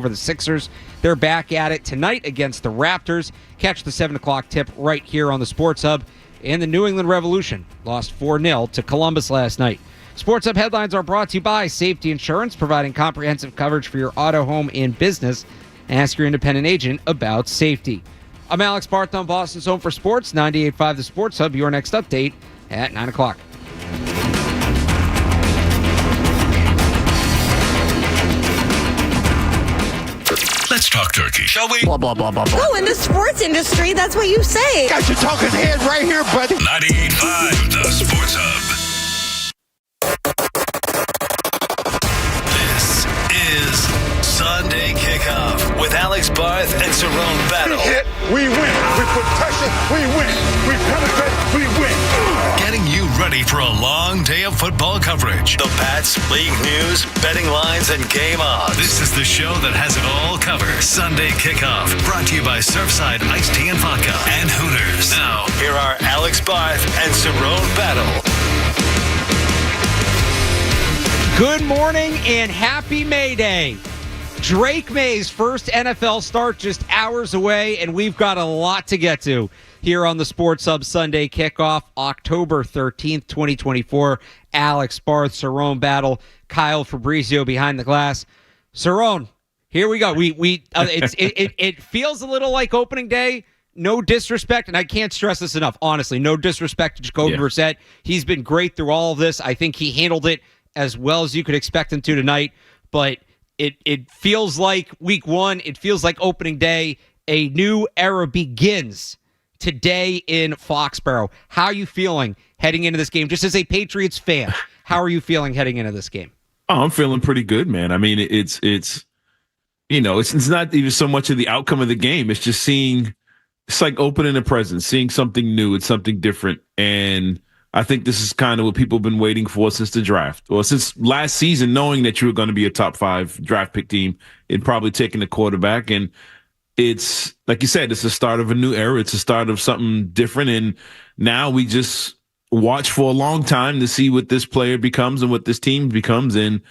over the Sixers. They're back at it tonight against the Raptors. Catch the 7 o'clock tip right here on the Sports Hub. And the New England Revolution lost 4-0 to Columbus last night. Sports Hub headlines are brought to you by Safety Insurance, providing comprehensive coverage for your auto, home, and business. Ask your independent agent about safety. I'm Alex Barth on Boston's Home for Sports, 98.5 The Sports Hub. Your next update at 9 o'clock. Let's talk turkey, shall we? Blah, blah, blah, blah, blah. Oh, in the sports industry, that's what you say. Got your talking head right here, buddy. 98.5 The Sports Hub. This is Sunday Kickoff with Alex Barth and Cerrone Battle. We hit, we win. We put pressure, we win. We penetrate, we win. Getting you ready for a long day of football coverage. The Pats, league news, betting lines, and game odds. This is the show that has it all covered. Sunday Kickoff, brought to you by Surfside Iced Tea and Vodka and Hooters. Now, here are Alex Barth and Cerrone Battle. Good morning and happy May Day. Drake May's first NFL start just hours away, and we've got a lot to get to here on the Sports Hub Sunday Kickoff, October 13th, 2024. Alex Barth, Cerrone Battle, Kyle Fabrizio behind the glass. Cerrone, here we go. It feels a little like opening day. No disrespect, and I can't stress this enough, honestly. No disrespect to Jacoby Brissett. He's been great through all of this. I think he handled it as well as you could expect him to tonight, but it feels like week one. It feels like opening day. A new era begins today in Foxborough. How are you feeling heading into this game? Just as a Patriots fan, how are you feeling heading into this game? Oh, I'm feeling pretty good, man. I mean, it's not even so much of the outcome of the game. It's just it's like opening a present, seeing something new. It's something different. And I think this is kind of what people have been waiting for since the draft, or since last season, knowing that you were going to be a top 5 draft pick team and probably taking a quarterback. And it's, like you said, it's the start of a new era. It's the start of something different. And now we just watch for a long time to see what this player becomes and what this team becomes. And,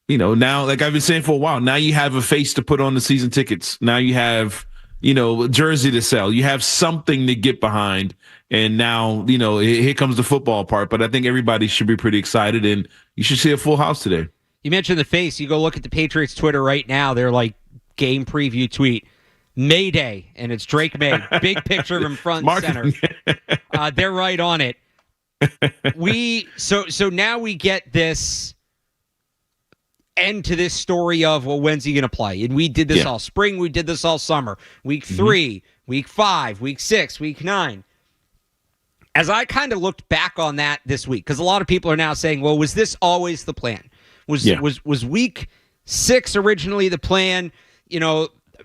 now, like I've been saying for a while, now you have a face to put on the season tickets. Now you have, a jersey to sell. You have something to get behind. And now, here comes the football part. But I think everybody should be pretty excited, and you should see a full house today. You mentioned the face. You go look at the Patriots Twitter right now. They're like game preview tweet. Mayday, and it's Drake May. Big picture of him front and center. They're right on it. So now we get this end to this story of, well, when's he going to play? And we did this all spring. We did this all summer. Week 3, week 5, week 6, week 9. As I kind of looked back on that this week, because a lot of people are now saying, well, was this always the plan? Was week 6 originally the plan?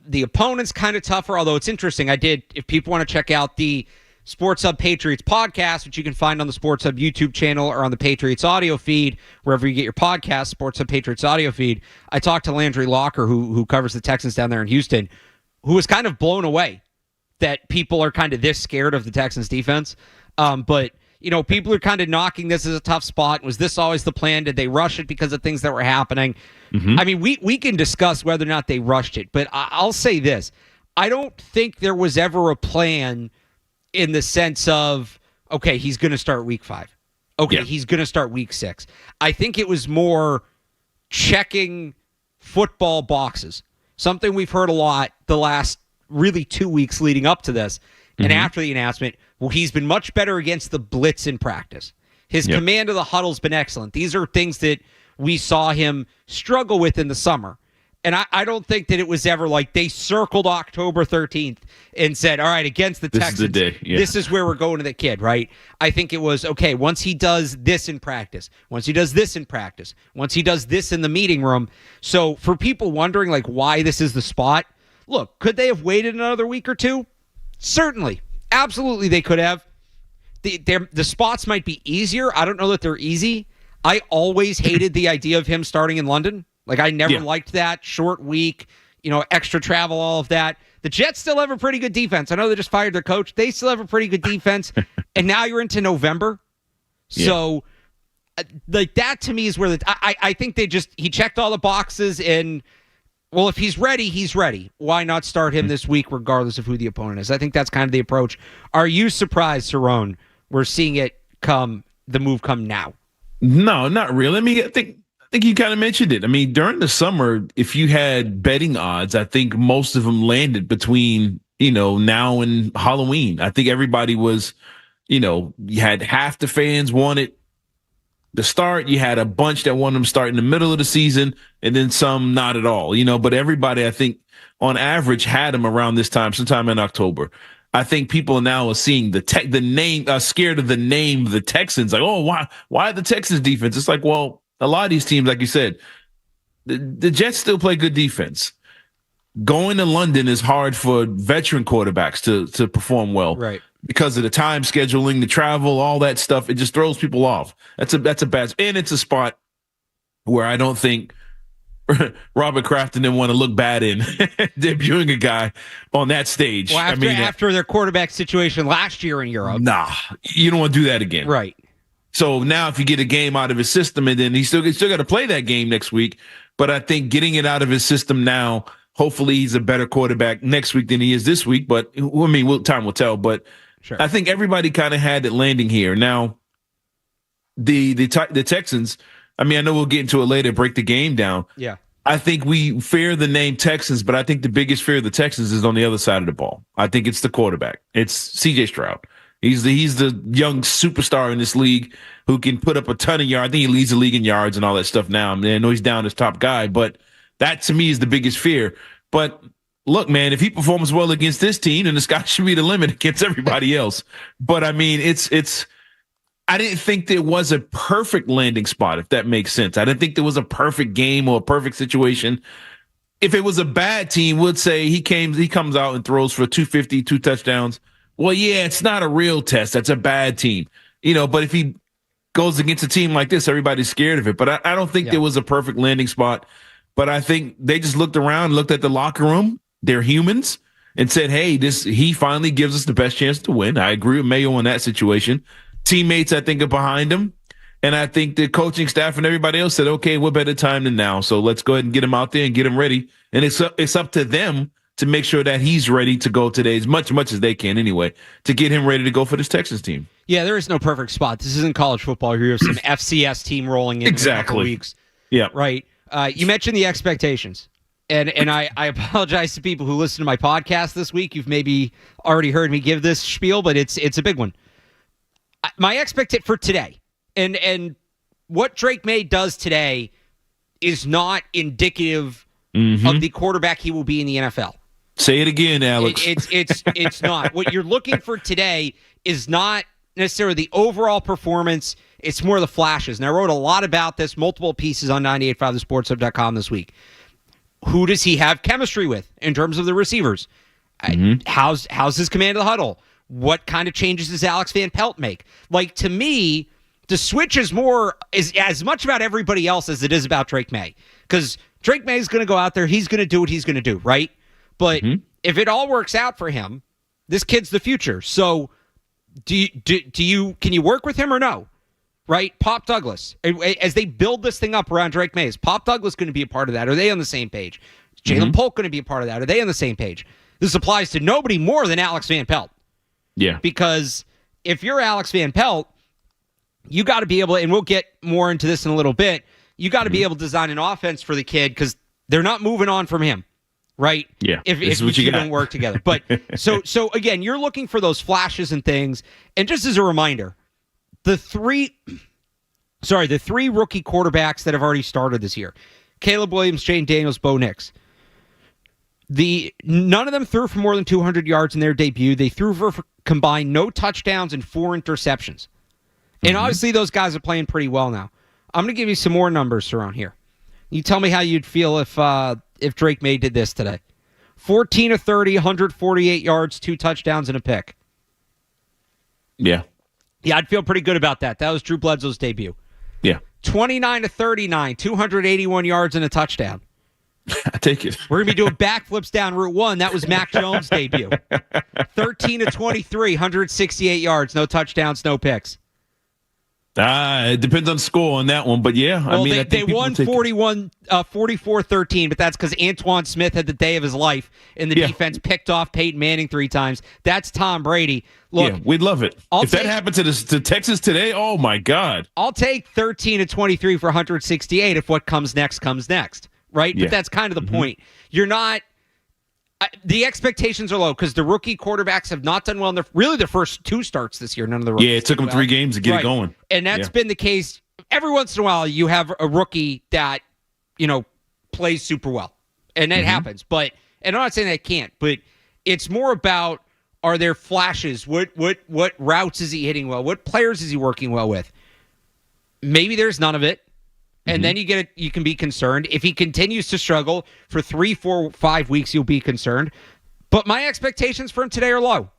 The opponent's kind of tougher, although it's interesting. If people want to check out the Sports Hub Patriots podcast, which you can find on the Sports Hub YouTube channel or on the Patriots audio feed, wherever you get your podcast, Sports Hub Patriots audio feed. I talked to Landry Locker, who covers the Texans down there in Houston, who was kind of blown away that people are kind of this scared of the Texans defense. But people are kind of knocking this as a tough spot. Was this always the plan? Did they rush it because of things that were happening? I mean, we can discuss whether or not they rushed it, but I'll say this. I don't think there was ever a plan in the sense of, okay, he's going to start week 5. Okay, he's going to start week 6. I think it was more checking football boxes, something we've heard a lot the last really 2 weeks leading up to this. And after the announcement, well, he's been much better against the blitz in practice. His command of the huddle's been excellent. These are things that we saw him struggle with in the summer. And I don't think that it was ever like they circled October 13th and said, all right, against the Texans, this is the day. This is where we're going to the kid, right? I think it was, okay, once he does this in practice, once he does this in practice, once he does this in the meeting room. So for people wondering like why this is the spot, look, could they have waited another week or two? Certainly. Absolutely they could have. The spots might be easier. I don't know that they're easy. I always hated the idea of him starting in London. Like, I never liked that. Short week, extra travel, all of that. The Jets still have a pretty good defense. I know they just fired their coach. They still have a pretty good defense. And now you're into November. So, like, that to me is where I think he checked all the boxes, and Well, if he's ready, he's ready. Why not start him this week regardless of who the opponent is? I think that's kind of the approach. Are you surprised, Cerrone, we're seeing the move come now? No, not really. I mean, I think you kind of mentioned it. I mean, during the summer, if you had betting odds, I think most of them landed between, now and Halloween. I think everybody was, you had half the fans wanted the start. You had a bunch that wanted them to start in the middle of the season, and then some not at all, but everybody, I think, on average, had them around this time, sometime in October. I think people now are seeing the name, scared of the name of the Texans. Like, oh, why the Texans defense? It's like, well, a lot of these teams, like you said, the Jets still play good defense. Going to London is hard for veteran quarterbacks to perform well, right? Because of the time scheduling, the travel, all that stuff. It just throws people off. That's a bad, and it's a spot where I don't think Robert Kraft didn't want to look bad in debuting a guy on that stage. Well, after their quarterback situation last year in Europe. Nah, you don't want to do that again. Right. So now if you get a game out of his system, and then he's still got to play that game next week, but I think getting it out of his system now, hopefully he's a better quarterback next week than he is this week. But I mean, time will tell. But sure. I think everybody kind of had it landing here. Now, the Texans, I mean, I know we'll get into it later, break the game down. Yeah. I think we fear the name Texans, but I think the biggest fear of the Texans is on the other side of the ball. I think it's the quarterback. It's C.J. Stroud. He's the young superstar in this league who can put up a ton of yards. I think he leads the league in yards and all that stuff now. I mean, I know he's down as top guy, but that to me is the biggest fear. But look, man, if he performs well against this team, then the sky should be the limit against everybody else. But I mean, I didn't think there was a perfect landing spot, if that makes sense. I didn't think there was a perfect game or a perfect situation. If it was a bad team, we'd say he comes out and throws for 250, 2 touchdowns. Well, yeah, it's not a real test. That's a bad team. But if he goes against a team like this, everybody's scared of it. But I don't think there was a perfect landing spot. But I think they just looked around, looked at the locker room. They're humans, and said, hey, he finally gives us the best chance to win. I agree with Mayo on that situation. Teammates, I think, are behind him. And I think the coaching staff and everybody else said, okay, what better time than now? So let's go ahead and get him out there and get him ready. And it's up to them to make sure that he's ready to go today as much as they can anyway, to get him ready to go for this Texas team. Yeah, there is no perfect spot. This isn't college football. You have some FCS team rolling in exactly. a couple weeks. Yeah. Right. You mentioned the expectations. And I apologize to people who listen to my podcast this week. You've maybe already heard me give this spiel, but it's a big one. My expectation for today, and what Drake May does today is not indicative of the quarterback he will be in the NFL. Say it again, Alex. It's not. What you're looking for today is not necessarily the overall performance. It's more the flashes. And I wrote a lot about this, multiple pieces on 985thesportshub.com this week. Who does he have chemistry with in terms of the receivers? How's his command of the huddle? What kind of changes does Alex Van Pelt make? Like, to me, the switch is as much about everybody else as it is about Drake May. Because Drake May is going to go out there. He's going to do what he's going to do, right? But if it all works out for him, this kid's the future. So can you work with him or no? Right? Pop Douglas. As they build this thing up around Drake May, is Pop Douglas going to be a part of that? Are they on the same page? Is Jalen Polk going to be a part of that? Are they on the same page? This applies to nobody more than Alex Van Pelt. Yeah. Because if you're Alex Van Pelt, you got to be able, and we'll get more into this in a little bit, you got to be able to design an offense for the kid because they're not moving on from him. Right? Yeah. If you don't work together. But so again, you're looking for those flashes and things. And just as a reminder, the three rookie quarterbacks that have already started this year, Caleb Williams, Jane Daniels, Bo Nix. None of them threw for more than 200 yards in their debut. They threw for combined no touchdowns and 4 interceptions. And obviously those guys are playing pretty well now. I'm going to give you some more numbers around here. You tell me how you'd feel if Drake May did this today. 14 of 30, 148 yards, 2 touchdowns, and a pick. Yeah. Yeah, I'd feel pretty good about that. That was Drew Bledsoe's debut. Yeah. 29 to 39, 281 yards and a touchdown. I take it. We're going to be doing backflips down Route 1. That was Mac Jones' debut. 13 to 23, 168 yards, no touchdowns, no picks. It depends on score on that one, but yeah, Well, I mean, I they think won 44-13, but that's because Antoine Smith had the day of his life, and the defense picked off Peyton Manning 3 times. That's Tom Brady. Look, we'd love it. If that happened to Texas today, oh my God. I'll take 13-23 for 168 if what comes next, right? Yeah. But that's kind of the point. You're not. The expectations are low because the rookie quarterbacks have not done well in their first 2 starts this year. None of the rookies. Yeah, it took them 3 games to get it going. And that's been the case. Every once in a while, you have a rookie that, plays super well. And that happens. And I'm not saying that can't, but it's more about, are there flashes? What routes is he hitting well? What players is he working well with? Maybe there's none of it. And then you can be concerned. If he continues to struggle for 3, 4, 5 weeks, you'll be concerned. But my expectations for him today are low.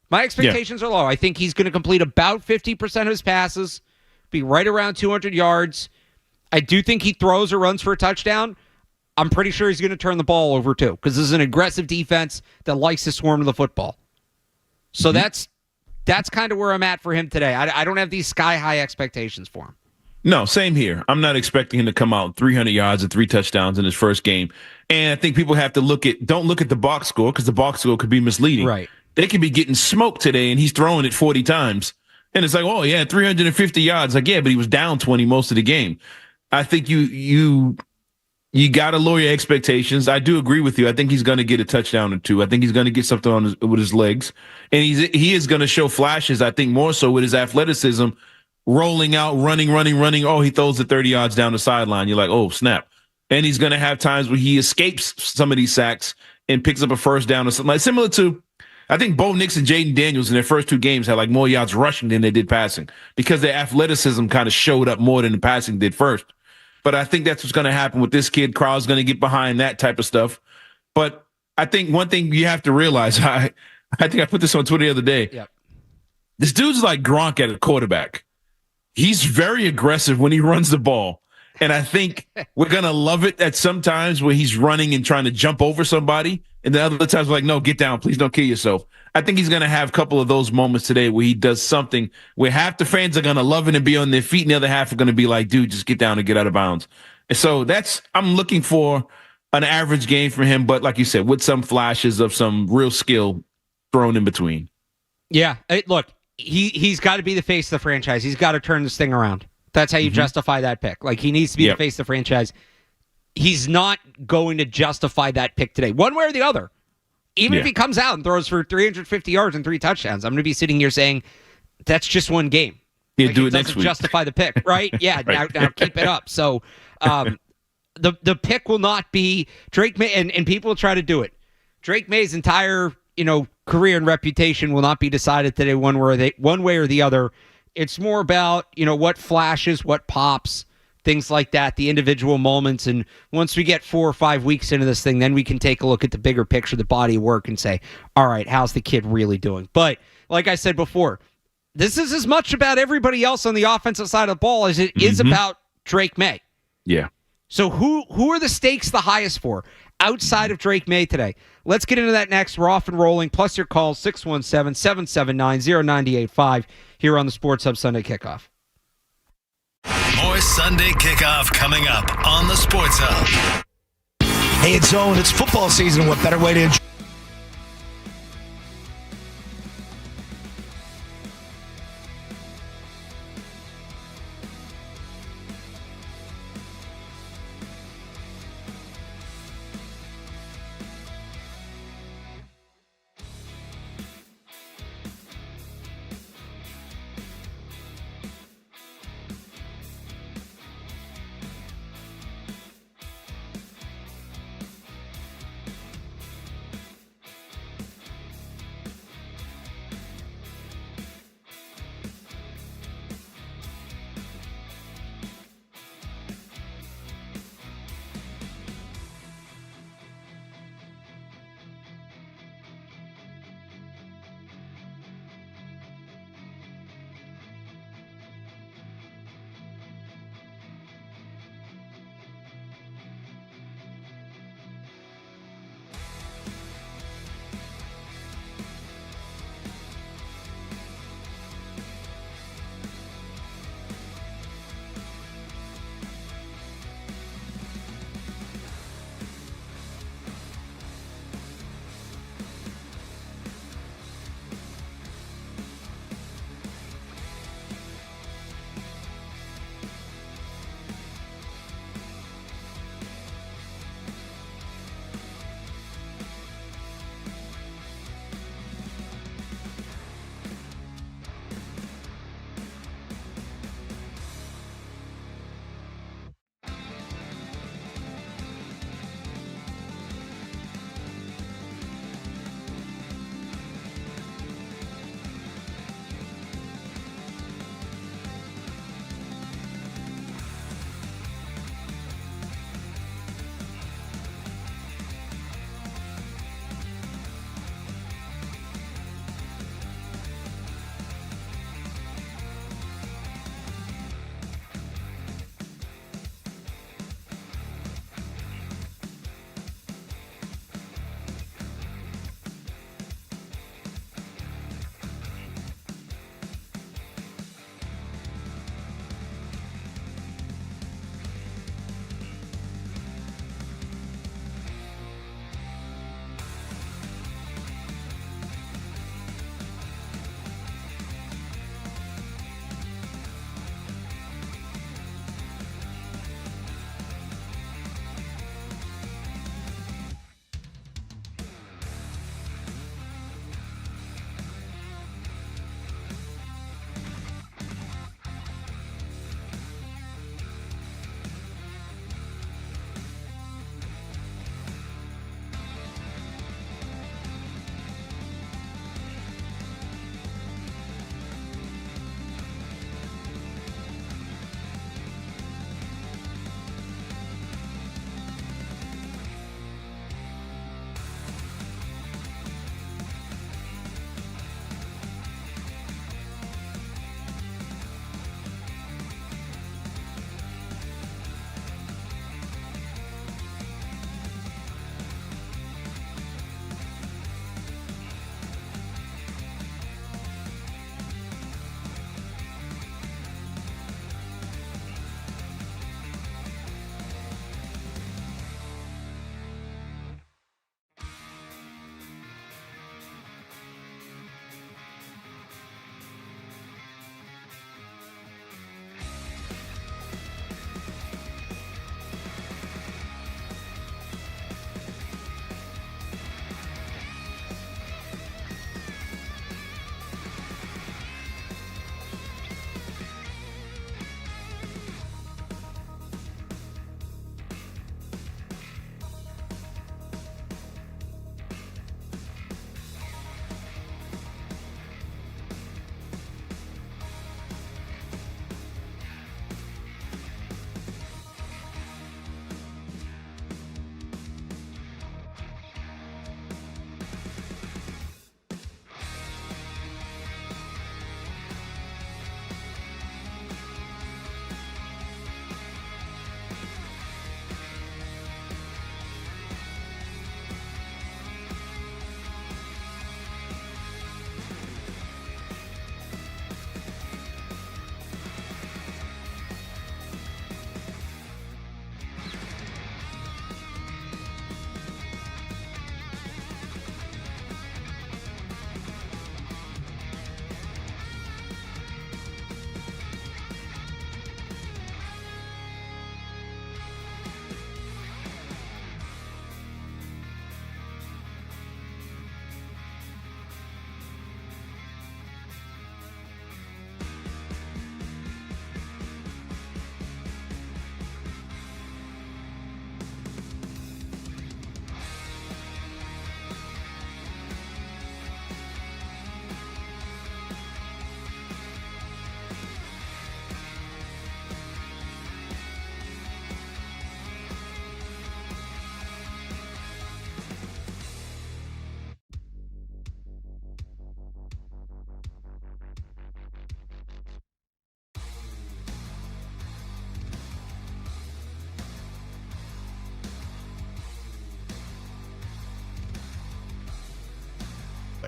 My expectations are low. I think he's going to complete about 50% of his passes, be right around 200 yards. I do think he throws or runs for a touchdown. I'm pretty sure he's going to turn the ball over too, because this is an aggressive defense that likes to swarm to the football. So that's kind of where I'm at for him today. I don't have these sky-high expectations for him. No, same here. I'm not expecting him to come out 300 yards and 3 touchdowns in his first game. And I think people have to don't look at the box score, because the box score could be misleading. Right. They could be getting smoked today, and he's throwing it 40 times. And it's like, oh, yeah, 350 yards. Like, yeah, but he was down 20 most of the game. I think you got to lower your expectations. I do agree with you. I think he's going to get a touchdown or 2. I think he's going to get something with his legs. And he is going to show flashes, I think, more so with his athleticism, rolling out, running. Oh, he throws it 30 yards down the sideline. You're like, oh, snap. And he's going to have times where he escapes some of these sacks and picks up a first down or something. Like, similar to, I think Bo Nix and Jaden Daniels in their first 2 games had like more yards rushing than they did passing, because their athleticism kind of showed up more than the passing did first. But I think that's what's going to happen with this kid. Crowd's going to get behind that type of stuff. But I think one thing you have to realize, I think I put this on Twitter the other day. Yep. This dude's like Gronk at a quarterback. He's very aggressive when he runs the ball. And I think we're going to love it at some times where he's running and trying to jump over somebody. And the other times we're like, no, get down. Please don't kill yourself. I think he's going to have a couple of those moments today where he does something where half the fans are going to love it and be on their feet, and the other half are going to be like, dude, just get down and get out of bounds. And so I'm looking for an average game from him, but like you said, with some flashes of some real skill thrown in between. Yeah. Look, he's got to be the face of the franchise. He's got to turn this thing around. That's how you justify that pick. Like, he needs to be the face of the franchise. He's not going to justify that pick today, one way or the other. Even if he comes out and throws for 350 yards and 3 touchdowns, I'm going to be sitting here saying, that's just one game. Yeah, do it next week. Justify the pick, right? Yeah, right. Now keep it up. So the pick will not be Drake May, and people try to do it. Drake May's entire career and reputation will not be decided today one way or the other. It's more about what flashes, what pops, things like that, the individual moments. And once we get 4 or 5 weeks into this thing, then we can take a look at the bigger picture, the body of work, and say, all right, how's the kid really doing? But like I said before, this is as much about everybody else on the offensive side of the ball as it is about Drake May. Yeah. So who are the stakes the highest for outside of Drake May today? Let's get into that next. We're off and rolling. Plus your calls, 617-779-0985 here on the Sports Hub Sunday Kickoff. More Sunday Kickoff coming up on the Sports Hub. Hey, it's Owen. It's football season. What better way to enjoy?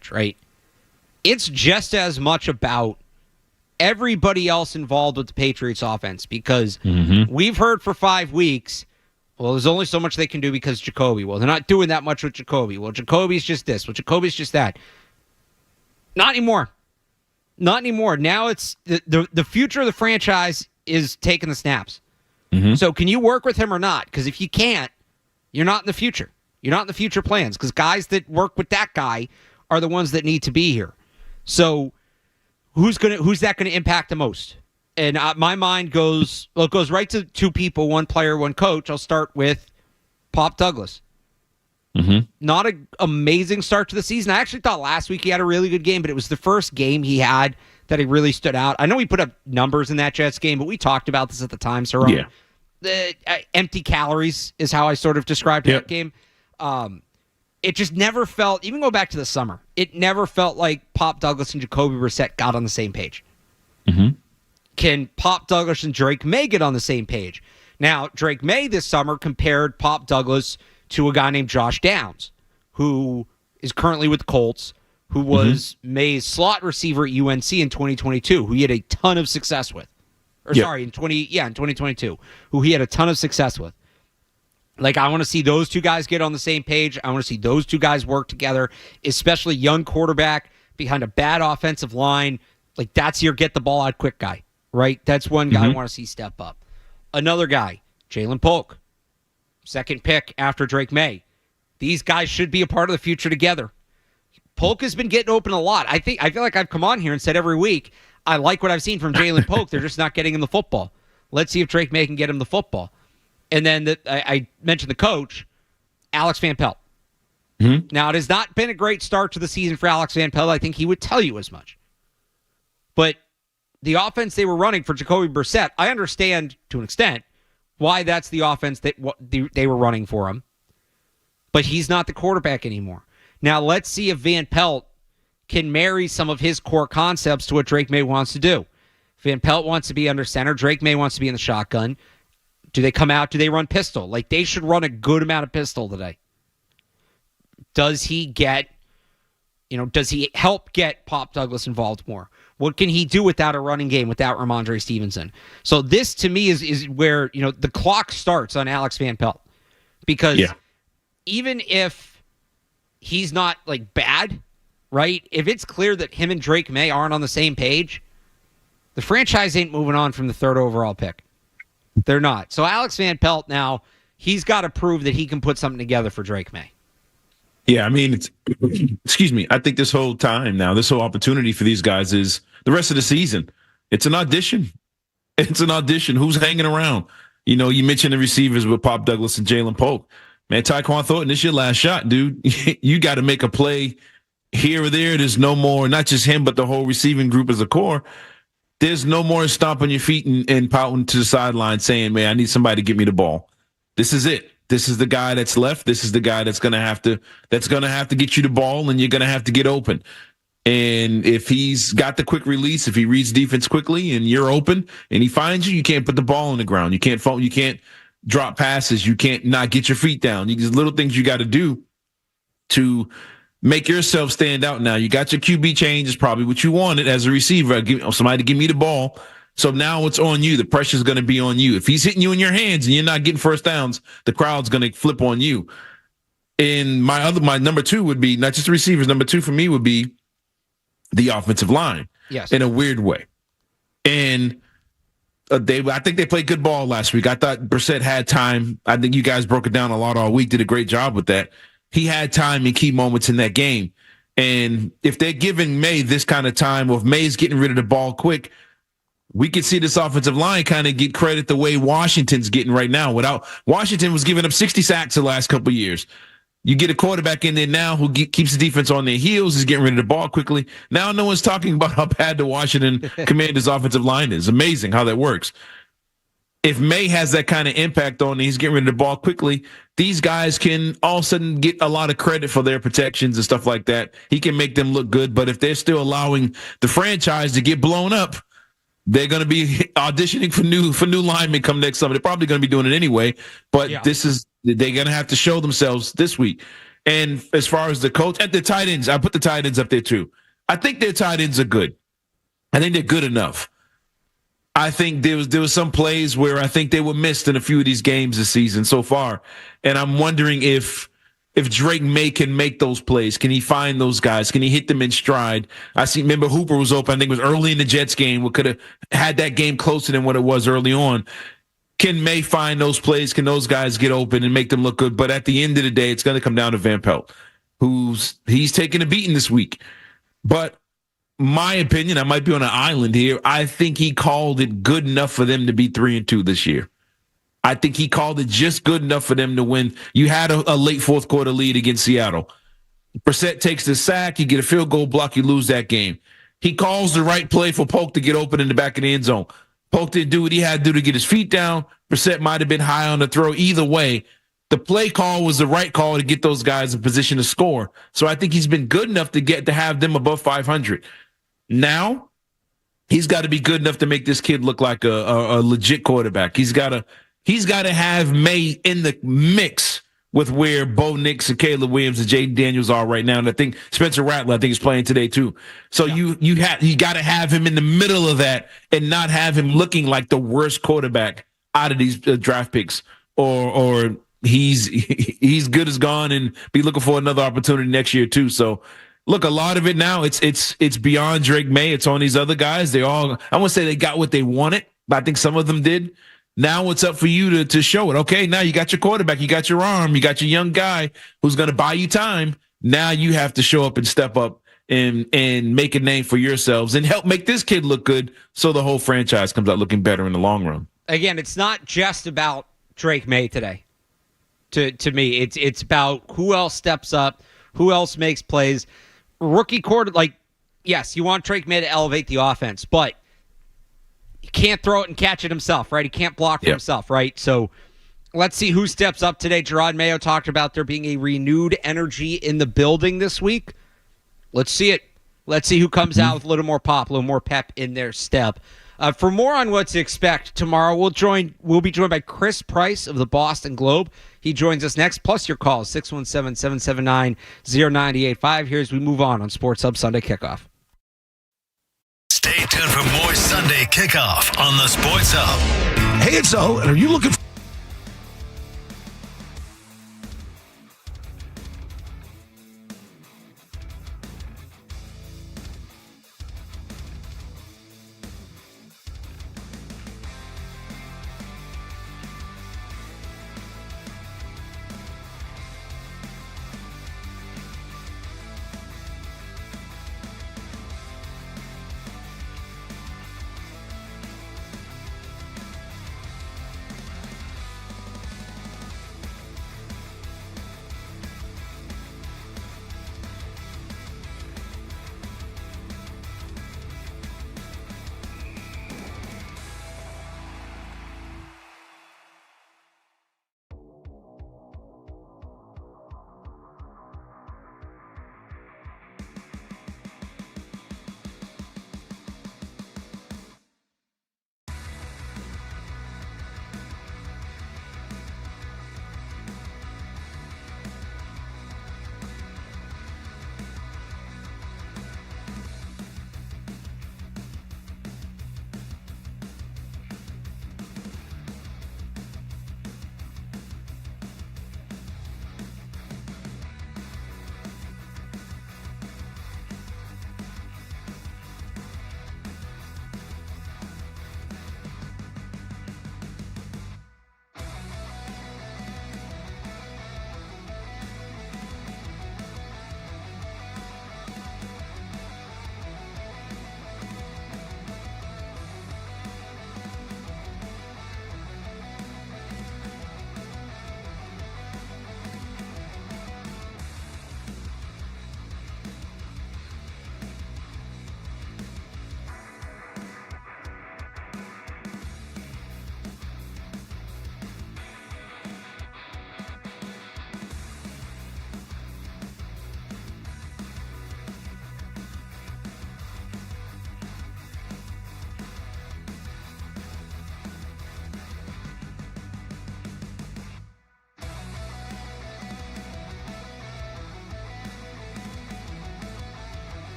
coach, right? It's just as much about everybody else involved with the Patriots offense because we've heard for 5 weeks, well, there's only so much they can do because Jacoby. Well, they're not doing that much with Jacoby. Well, Jacoby's just this. Well, Jacoby's just that. Not anymore. Not anymore. Now it's the future of the franchise is taking the snaps. So can you work with him or not? Because if you can't, you're not in the future. You're not in the future plans because guys that work with that guy are the ones that need to be here. So who's that going to impact the most? And my mind goes right to two people, one player, one coach. I'll start with Pop Douglas. Not an amazing start to the season. I actually thought last week he had a really good game, but it was the first game he had that he really stood out. I know he put up numbers in that Jets game, but we talked about this at the time, Cerrone. Yeah. The empty calories is how I sort of described that game. It just never felt, even go back to the summer, it never felt like Pop Douglas and Jacoby Brissett got on the same page. Can Pop Douglas and Drake May get on the same page? Now, Drake May this summer compared Pop Douglas to a guy named Josh Downs, who is currently with the Colts, who was May's slot receiver at UNC in 2022, who he had a ton of success with. In 2022, who he had a ton of success with. Like, I want to see those two guys get on the same page. I want to see those two guys work together, especially young quarterback behind a bad offensive line. Like, that's your get the ball out quick guy, right? That's one guy I want to see step up. Another guy, Jalen Polk, second pick after Drake May. These guys should be a part of the future together. Polk has been getting open a lot. I feel like I've come on here and said every week, I like what I've seen from Jalen Polk. They're just not getting him the football. Let's see if Drake May can get him the football. And then I mentioned the coach, Alex Van Pelt. Now, it has not been a great start to the season for Alex Van Pelt. I think he would tell you as much. But the offense they were running for Jacoby Brissett, I understand to an extent why that's the offense that they were running for him. But he's not the quarterback anymore. Now, let's see if Van Pelt can marry some of his core concepts to what Drake May wants to do. Van Pelt wants to be under center. Drake May wants to be in the shotgun. Do they come out? Do they run pistol? Like, they should run a good amount of pistol today. Does he help get Pop Douglas involved more? What can he do without a running game, without Rhamondre Stevenson? So this, to me, is where, the clock starts on Alex Van Pelt. Because even if he's not, bad, right? If it's clear that him and Drake May aren't on the same page, the franchise ain't moving on from the 3rd overall pick. They're not. So Alex Van Pelt now, he's got to prove that he can put something together for Drake May. Yeah, I mean, excuse me. I think this whole time now, this whole opportunity for these guys is the rest of the season. It's an audition. It's an audition. Who's hanging around? You mentioned the receivers with Pop Douglas and Jalen Polk. Man, Tyquan Thornton, this is your last shot, dude. You got to make a play here or there. There's no more, not just him, but the whole receiving group as a core. There's no more stomping your feet and pouting to the sideline saying, man, I need somebody to give me the ball. This is it. This is the guy that's left. This is the guy that's gonna have to get you the ball, and you're gonna have to get open. And if he's got the quick release, if he reads defense quickly and you're open and he finds you, you can't put the ball on the ground. You can't drop passes. You can't not get your feet down. There's little things you got to do to make yourself stand out. Now you got your QB change is probably what you wanted as a receiver. Somebody to give me the ball. So now it's on you. The pressure's going to be on you. If he's hitting you in your hands and you're not getting first downs, the crowd's going to flip on you. And my number two would be not just the receivers. Number two for me would be the offensive line. Yes. In a weird way. And I think they played good ball last week. I thought Brissett had time. I think you guys broke it down a lot all week. Did a great job with that. He had time in key moments in that game. And if they're giving May this kind of time, or if May's getting rid of the ball quick, we could see this offensive line kind of get credit the way Washington's getting right now. Washington was giving up 60 sacks the last couple of years. You get a quarterback in there now who keeps the defense on their heels, is getting rid of the ball quickly. Now no one's talking about how bad the Washington Commanders offensive line is. Amazing how that works. If May has that kind of impact on, he's getting rid of the ball quickly, these guys can all of a sudden get a lot of credit for their protections and stuff like that. He can make them look good, but if they're still allowing the franchise to get blown up, they're going to be auditioning for new linemen come next summer. They're probably going to be doing it anyway, but they're going to have to show themselves this week. And as far as the coach, at the tight ends, I put the tight ends up there too. I think their tight ends are good. I think they're good enough. I think there was some plays where I think they were missed in a few of these games this season so far. And I'm wondering if Drake May can make those plays. Can he find those guys? Can he hit them in stride? Remember Hooper was open. I think it was early in the Jets game. We could have had that game closer than what it was early on. Can May find those plays? Can those guys get open and make them look good? But at the end of the day, it's going to come down to Van Pelt, he's taking a beating this week. But my opinion, I might be on an island here. I think he called it good enough for them to be 3-2 this year. I think he called it just good enough for them to win. You had a late fourth quarter lead against Seattle. Brissett takes the sack. You get a field goal block. You lose that game. He calls the right play for Polk to get open in the back of the end zone. Polk didn't do what he had to do to get his feet down. Brissett might have been high on the throw. Either way, the play call was the right call to get those guys in position to score. So I think he's been good enough to have them above 500. Now, he's got to be good enough to make this kid look like a legit quarterback. He's got to have May in the mix with where Bo Nix and Caleb Williams and Jaden Daniels are right now. And I think Spencer Rattler, I think, is playing today too. So you got to have him in the middle of that and not have him looking like the worst quarterback out of these draft picks, or he's good as gone and be looking for another opportunity next year too. So look, a lot of it now, it's beyond Drake May. It's on these other guys. I won't say they got what they wanted, but I think some of them did. Now it's up for you to show it. Okay, now you got your quarterback, you got your arm, you got your young guy who's going to buy you time. Now you have to show up and step up and make a name for yourselves and help make this kid look good so the whole franchise comes out looking better in the long run. Again, it's not just about Drake May today. To me, it's about who else steps up, who else makes plays. Rookie quarter, yes, you want Drake May to elevate the offense, but he can't throw it and catch it himself, right? He can't block for himself, right? So let's see who steps up today. Gerard Mayo talked about there being a renewed energy in the building this week. Let's see it. Let's see who comes out with a little more pop, a little more pep in their step. For more on what to expect tomorrow, we'll be joined by Chris Price of the Boston Globe. He joins us next, plus your calls, 617-779-0985. Here as we move on Sports Hub Sunday Kickoff. Stay tuned for more Sunday Kickoff on the Sports Hub. Hey, it's O, and are you looking for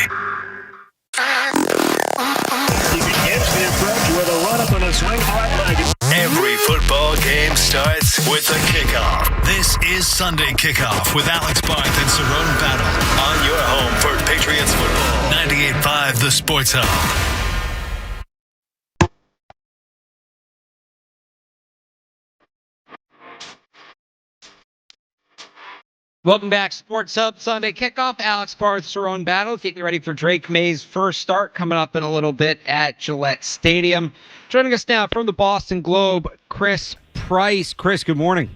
He begins the approach with a run up and a swing hard leg. Every football game starts with a kickoff. This is Sunday Kickoff with Alex Barth and Cerrone Battle on your home for Patriots football. 98.5 The Sports Hub. Welcome back, Sports Hub Sunday Kickoff. Alex Barth, Cerrone Battle, getting ready for Drake May's first start coming up in a little bit at Gillette Stadium. Joining us now from the Boston Globe, Chris Price. Chris, good morning.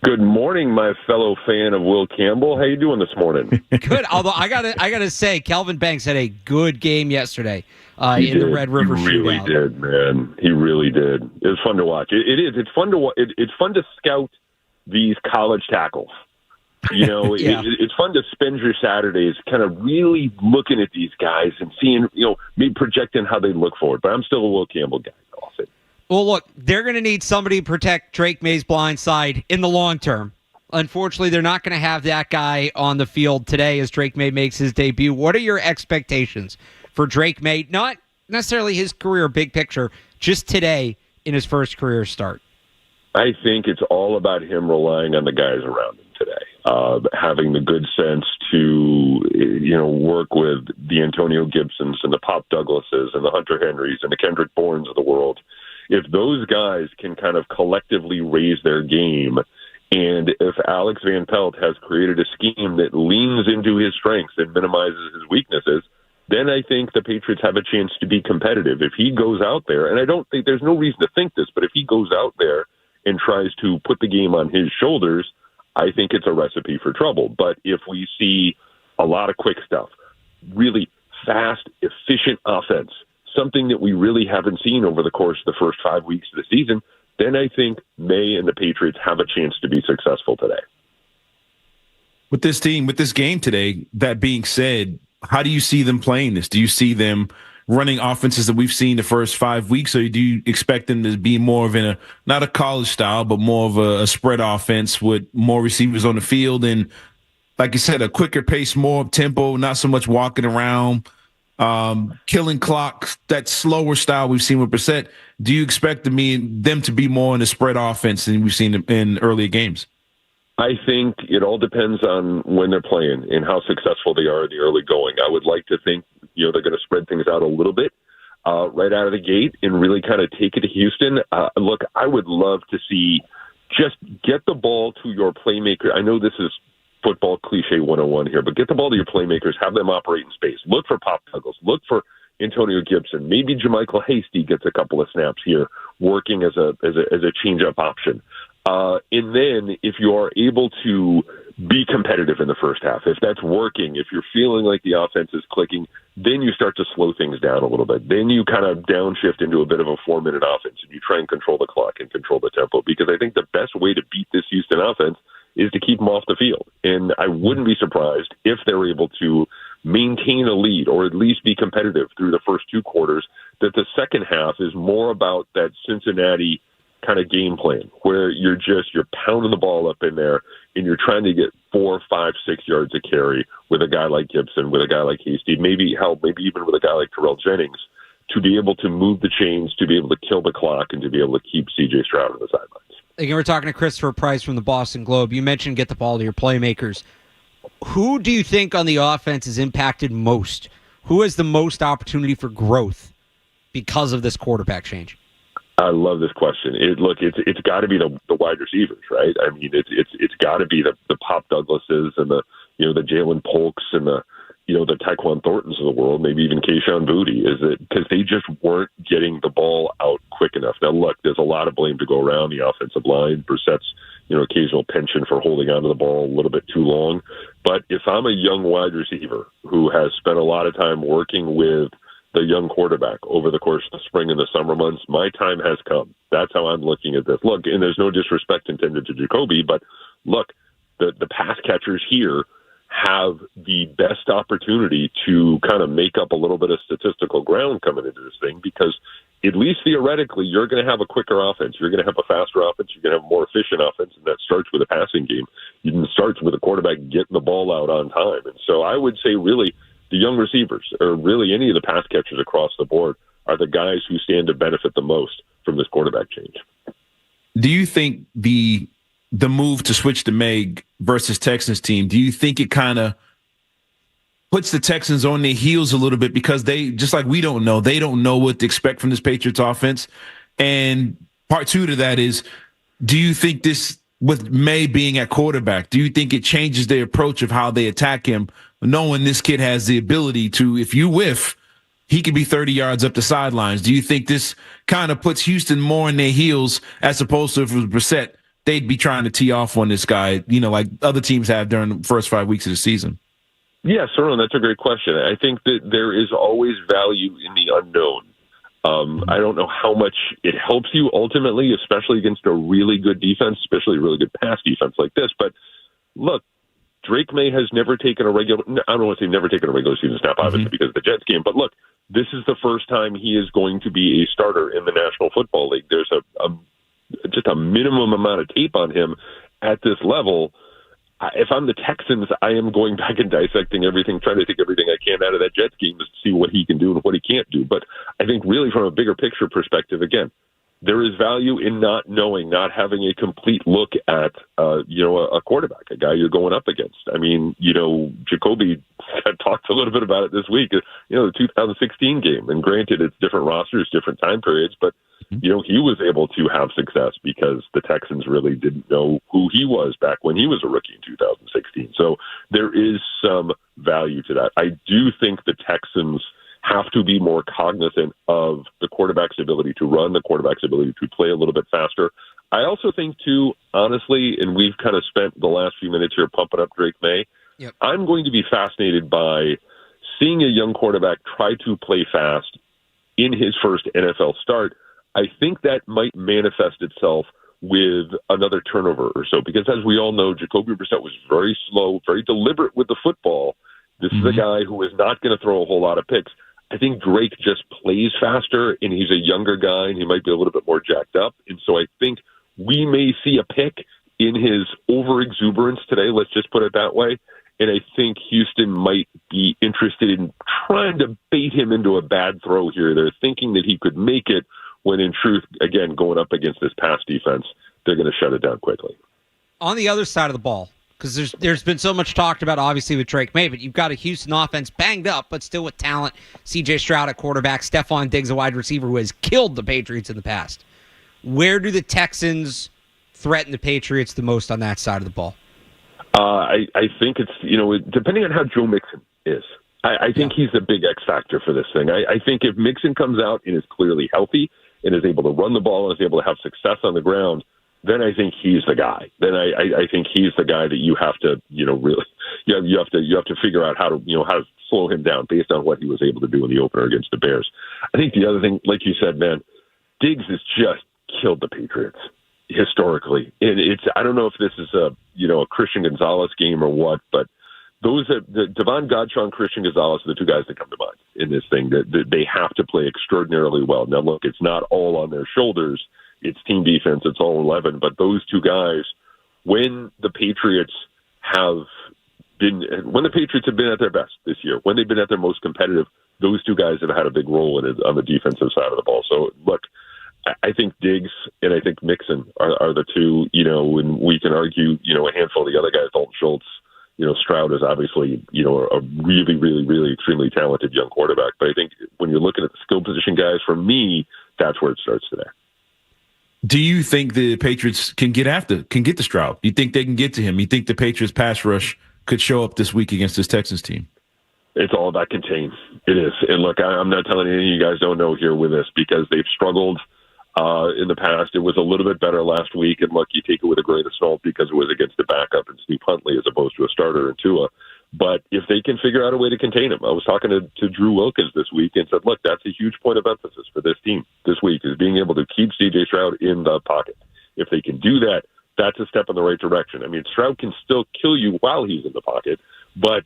Good morning, my fellow fan of Will Campbell. How you doing this morning? Good. Although I gotta say, Kelvin Banks had a good game yesterday in the Red River Shootout. He really did, man. He really did. It was fun to watch. It is. It's fun to it's fun to scout these college tackles. You know, yeah. It's fun to spend your Saturdays kind of really looking at these guys and seeing, maybe projecting how they look forward. But I'm still a Will Campbell guy. Well, look, they're going to need somebody to protect Drake May's blind side in the long term. Unfortunately, they're not going to have that guy on the field today as Drake May makes his debut. What are your expectations for Drake May? Not necessarily his career big picture, just today in his first career start. I think it's all about him relying on the guys around him today. Having the good sense to, work with the Antonio Gibsons and the Pop Douglases and the Hunter Henrys and the Kendrick Bournes of the world. If those guys can kind of collectively raise their game, and if Alex Van Pelt has created a scheme that leans into his strengths and minimizes his weaknesses, then I think the Patriots have a chance to be competitive. If he goes out there, and I don't think there's no reason to think this, but if he goes out there and tries to put the game on his shoulders, I think it's a recipe for trouble. But if we see a lot of quick stuff, really fast, efficient offense, something that we really haven't seen over the course of the first 5 weeks of the season, then I think May and the Patriots have a chance to be successful today. With this team, with this game today, that being said, how do you see them playing this? Do you see them running offenses that we've seen the first 5 weeks, or do you expect them to be more of not a college style, but more of a spread offense with more receivers on the field and, like you said, a quicker pace, more tempo, not so much walking around, killing clock, that slower style we've seen with Brissett? Do you expect them to be more in a spread offense than we've seen in earlier games? I think it all depends on when they're playing and how successful they are in the early going. I would like to think, they're going to spread things out a little bit right out of the gate and really kind of take it to Houston. Look, I would love to see just get the ball to your playmaker. I know this is football cliche 101 here, but get the ball to your playmakers, have them operate in space. Look for Pop Douglas. Look for Antonio Gibson. Maybe JaMychal Hasty gets a couple of snaps here, working as a change-up option. And then if you are able to be competitive in the first half, if that's working, if you're feeling like the offense is clicking, then you start to slow things down a little bit. Then you kind of downshift into a bit of a 4-minute offense, and you try and control the clock and control the tempo, because I think the best way to beat this Houston offense is to keep them off the field. And I wouldn't be surprised if they're able to maintain a lead or at least be competitive through the first 2 quarters, that the second half is more about that Cincinnati kind of game plan where you're pounding the ball up in there and you're trying to get 4, 5, 6 yards a carry with a guy like Gibson, with a guy like Hasty, maybe even with a guy like Terrell Jennings, to be able to move the chains, to be able to kill the clock, and to be able to keep C.J. Stroud on the sidelines. Again, we're talking to Christopher Price from the Boston Globe. You mentioned get the ball to your playmakers. Who do you think on the offense is impacted most? Who has the most opportunity for growth because of this quarterback change? I love this question. It's got to be the wide receivers, right? I mean, it's got to be the Pop Douglases and the Jalen Polks and the Tyquan Thorntons of the world, maybe even Kayshon Boutte, is it because they just weren't getting the ball out quick enough. Now, look, there's a lot of blame to go around the offensive line. Brissett's occasional penchant for holding onto the ball a little bit too long. But if I'm a young wide receiver who has spent a lot of time working with the young quarterback over the course of the spring and the summer months, my time has come. That's how I'm looking at this. Look, and there's no disrespect intended to Jacoby, but look, the pass catchers here have the best opportunity to kind of make up a little bit of statistical ground coming into this thing, because at least theoretically, you're going to have a quicker offense. You're going to have a faster offense. You're going to have a more efficient offense, and that starts with a passing game. It starts with a quarterback getting the ball out on time. And so I would say really the young receivers, or really any of the pass catchers across the board, are the guys who stand to benefit the most from this quarterback change. Do you think the move to switch to Meg versus Texans team, do you think it kind of puts the Texans on their heels a little bit, because they, just like they don't know what to expect from this Patriots offense? And part two to that is, do you think this, with May being at quarterback, do you think it changes their approach of how they attack him, knowing this kid has the ability to, if you whiff, he could be 30 yards up the sidelines? Do you think this kind of puts Houston more in their heels, as opposed to if it was Brissett, they'd be trying to tee off on this guy, like other teams have during the first 5 weeks of the season? Yeah, Cerrone, that's a great question. I think that there is always value in the unknown. I don't know how much it helps you ultimately, especially against a really good defense, especially a really good pass defense like this. But look, Drake May has never taken a regular, I don't want to say never taken a regular season snap, obviously, because of the Jets game. But look, this is the first time he is going to be a starter in the National Football League. There's just a minimum amount of tape on him at this level. If I'm the Texans, I am going back and dissecting everything, trying to take everything I can out of that Jets game to see what he can do and what he can't do. But I think really from a bigger picture perspective, again, there is value in not knowing, not having a complete look at, a quarterback, a guy you're going up against. I mean, Jacoby talked a little bit about it this week, the 2016 game. And granted, it's different rosters, different time periods, but he was able to have success because the Texans really didn't know who he was back when he was a rookie in 2016. So there is some value to that. I do think the Texans have to be more cognizant of the quarterback's ability to run, the quarterback's ability to play a little bit faster. I also think, too, honestly, and we've kind of spent the last few minutes here pumping up Drake May, I'm going to be fascinated by seeing a young quarterback try to play fast in his first NFL start. I think that might manifest itself with another turnover or so, because as we all know, Jacoby Brissett was very slow, very deliberate with the football. This is a guy who is not going to throw a whole lot of picks. I think Drake just plays faster, and he's a younger guy, and he might be a little bit more jacked up. And so I think we may see a pick in his over-exuberance today, let's just put it that way. And I think Houston might be interested in trying to bait him into a bad throw here. They're thinking that he could make it, when in truth, again, going up against this pass defense, they're going to shut it down quickly. On the other side of the ball, because there's been so much talked about, obviously, with Drake May, but you've got a Houston offense banged up, but still with talent. C.J. Stroud at quarterback, Stephon Diggs, a wide receiver who has killed the Patriots in the past. Where do the Texans threaten the Patriots the most on that side of the ball? I think it's, depending on how Joe Mixon is. I think he's the big X factor for this thing. I think if Mixon comes out and is clearly healthy and is able to run the ball and is able to have success on the ground, then I think he's the guy. Then I think he's the guy that you have to, really, you have to figure out how to slow him down based on what he was able to do in the opener against the Bears. I think the other thing, like you said, man, Diggs has just killed the Patriots historically. And I don't know if this is a Christian Gonzalez game or what, but Devon Godchaux and Christian Gonzalez are the two guys that come to mind in this thing. That they have to play extraordinarily well. Now, look, it's not all on their shoulders. It's team defense. It's all 11. But those two guys, when the Patriots have been at their best this year, when they've been at their most competitive, those two guys have had a big role in it on the defensive side of the ball. So, look, I think Diggs and I think Mixon are the two, and we can argue, a handful of the other guys, Dalton Schultz. Stroud is obviously, a really, really, really extremely talented young quarterback. But I think when you're looking at the skill position guys, for me, that's where it starts today. Do you think the Patriots can get to Stroud? You think they can get to him? You think the Patriots pass rush could show up this week against this Texans team? It's all about contain. It is. And look, I'm not telling any of you guys don't know here with this, because they've struggled in the past. It was a little bit better last week, and look, you take it with a grain of salt because it was against the backup and Steve Huntley as opposed to a starter in Tua. But if they can figure out a way to contain him, I was talking to Drew Wilkins this week and said, look, that's a huge point of emphasis for this team this week, is being able to keep C.J. Stroud in the pocket. If they can do that, that's a step in the right direction. I mean, Stroud can still kill you while he's in the pocket, but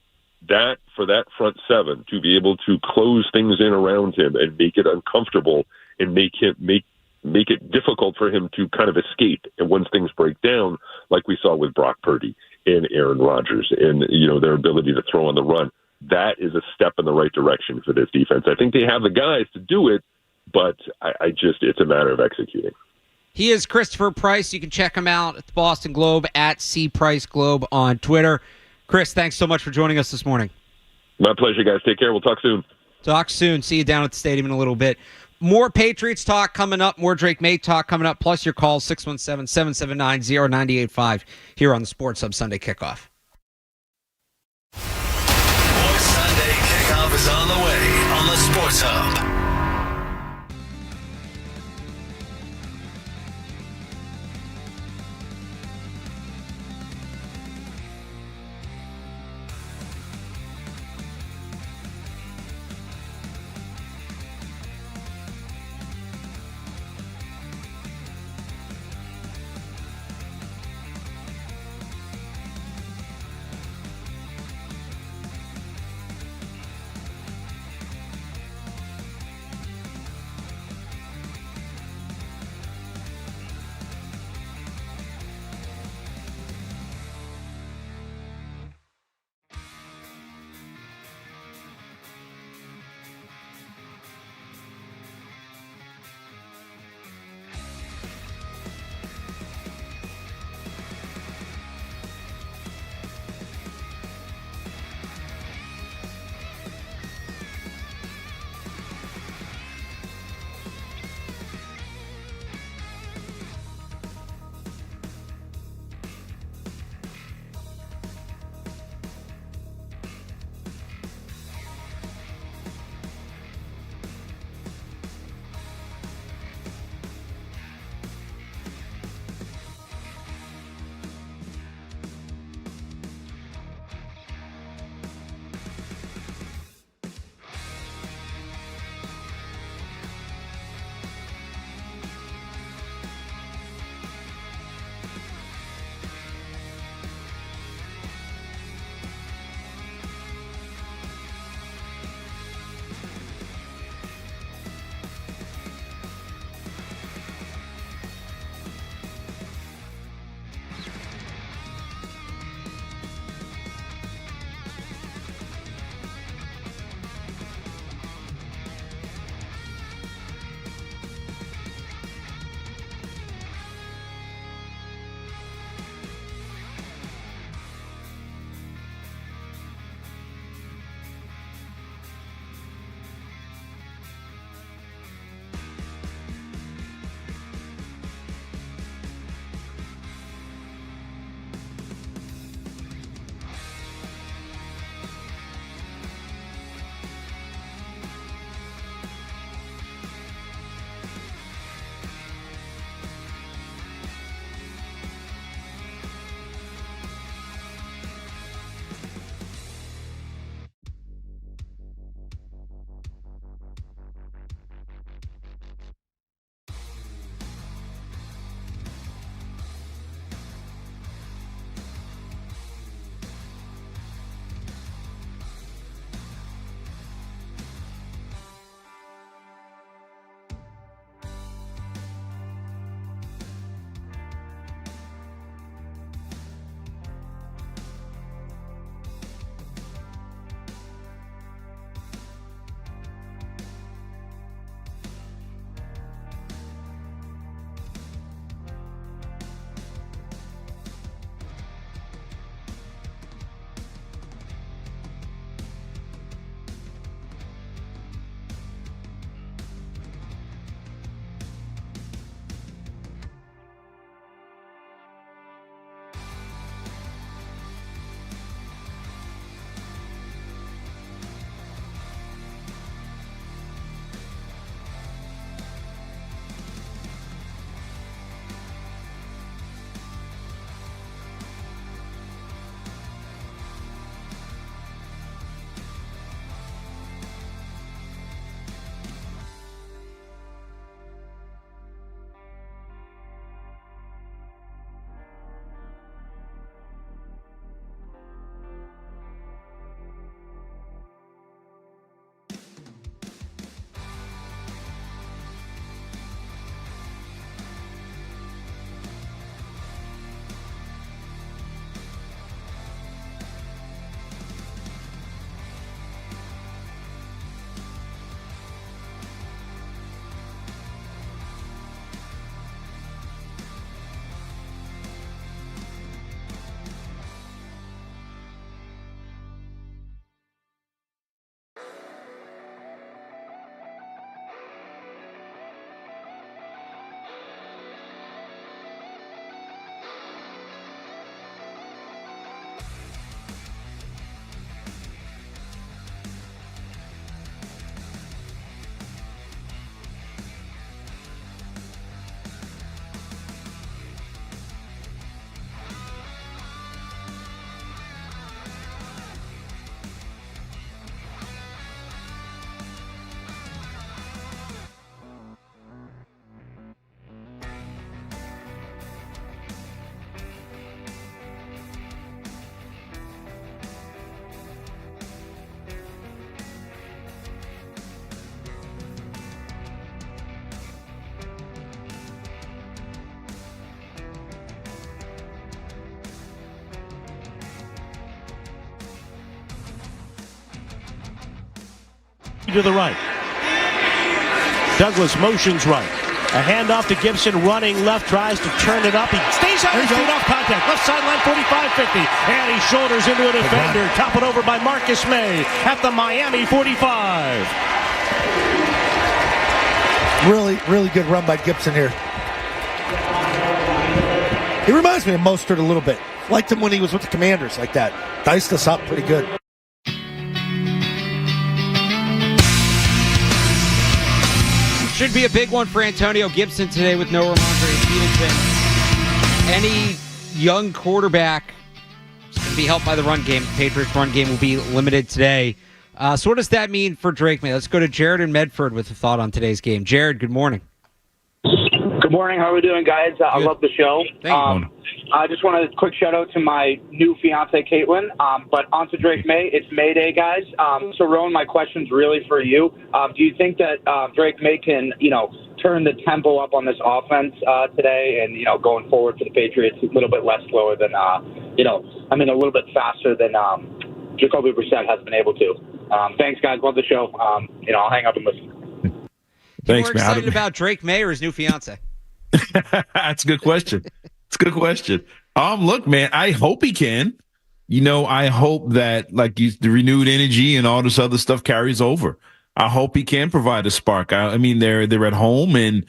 for that front seven to be able to close things in around him and make it uncomfortable and make it difficult for him to kind of escape. And once things break down, like we saw with Brock Purdy and Aaron Rodgers and, their ability to throw on the run, that is a step in the right direction for this defense. I think they have the guys to do it, but it's a matter of executing. He is Christopher Price. You can check him out at the Boston Globe at @CPriceGlobe on Twitter. Chris, thanks so much for joining us this morning. My pleasure, guys. Take care. We'll talk soon. Talk soon. See you down at the stadium in a little bit. More Patriots talk coming up. More Drake May talk coming up. Plus your calls, 617-779-0985 here on the Sports Hub Sunday Kickoff. More Sunday Kickoff is on the way on the Sports Hub. To the right. Douglas motions right. A handoff to Gibson, running left, tries to turn it up. He stays on his feet off contact. Left sideline, 45-50. And he shoulders into a defender. Top it over by Marcus May at the Miami 45. Really, really good run by Gibson here. He reminds me of Mostert a little bit. Liked him when he was with the Commanders like that. Diced us up pretty good. Should be a big one for Antonio Gibson today with no Rhamondre Stevenson. Any young quarterback is going to be helped by the run game. The Patriots' run game will be limited today. So what does that mean for Drake May? Let's go to Jared in Medford with a thought on today's game. Jared, good morning. Good morning. How are we doing, guys? I love the show. Thank you. I just want a quick shout out to my new fiance, Caitlin. But on to Drake May. It's May Day, guys. Cerrone, my question's really for you. Do you think that Drake May can, turn the tempo up on this offense today and, going forward for the Patriots a little bit less slower than, a little bit faster than Jacoby Brissett has been able to? Thanks, guys. Love the show. I'll hang up and listen. Thanks, More man. excited about Drake May or his new fiance? That's a good question. It's a good question. Look, man, I hope he can. I hope that the renewed energy and all this other stuff carries over. I hope he can provide a spark. They're at home, and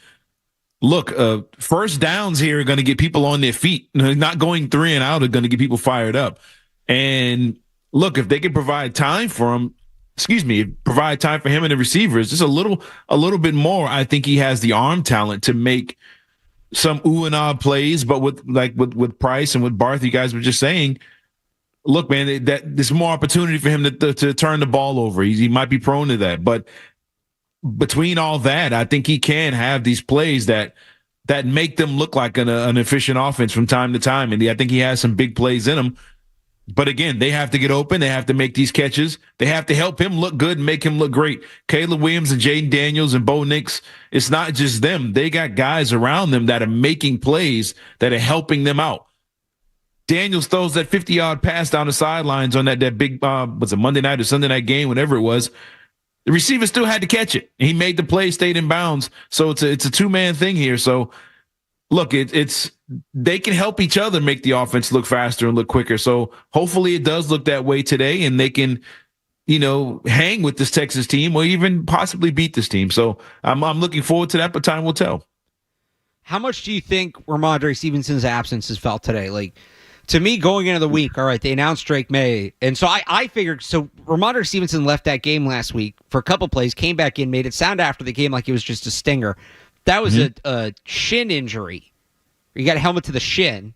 look, first downs here are going to get people on their feet. Not going 3 and out are going to get people fired up. And look, if they can provide time for him. Provide time for him and the receivers. Just a little bit more. I think he has the arm talent to make some ooh and ah plays. But with Price and with Barth, you guys were just saying, look, man, that there's more opportunity for him to turn the ball over. He might be prone to that. But between all that, I think he can have these plays that make them look like an efficient offense from time to time. And I think he has some big plays in him. But again, they have to get open. They have to make these catches. They have to help him look good and make him look great. Caleb Williams and Jaden Daniels and Bo Nix, it's not just them. They got guys around them that are making plays that are helping them out. Daniels throws that 50-yard pass down the sidelines on that big, was it Monday night or Sunday night game, whatever it was. The receiver still had to catch it. He made the play, stayed in bounds. So it's a two-man thing here. So look, they can help each other make the offense look faster and look quicker. So hopefully it does look that way today, and they can, hang with this Texas team or even possibly beat this team. So I'm looking forward to that, but time will tell. How much do you think Rhamondre Stevenson's absence is felt today? To me, going into the week, all right, they announced Drake May. And so I figured, Rhamondre Stevenson left that game last week for a couple plays, came back in, made it sound after the game like it was just a stinger. That was a shin injury. You got a helmet to the shin,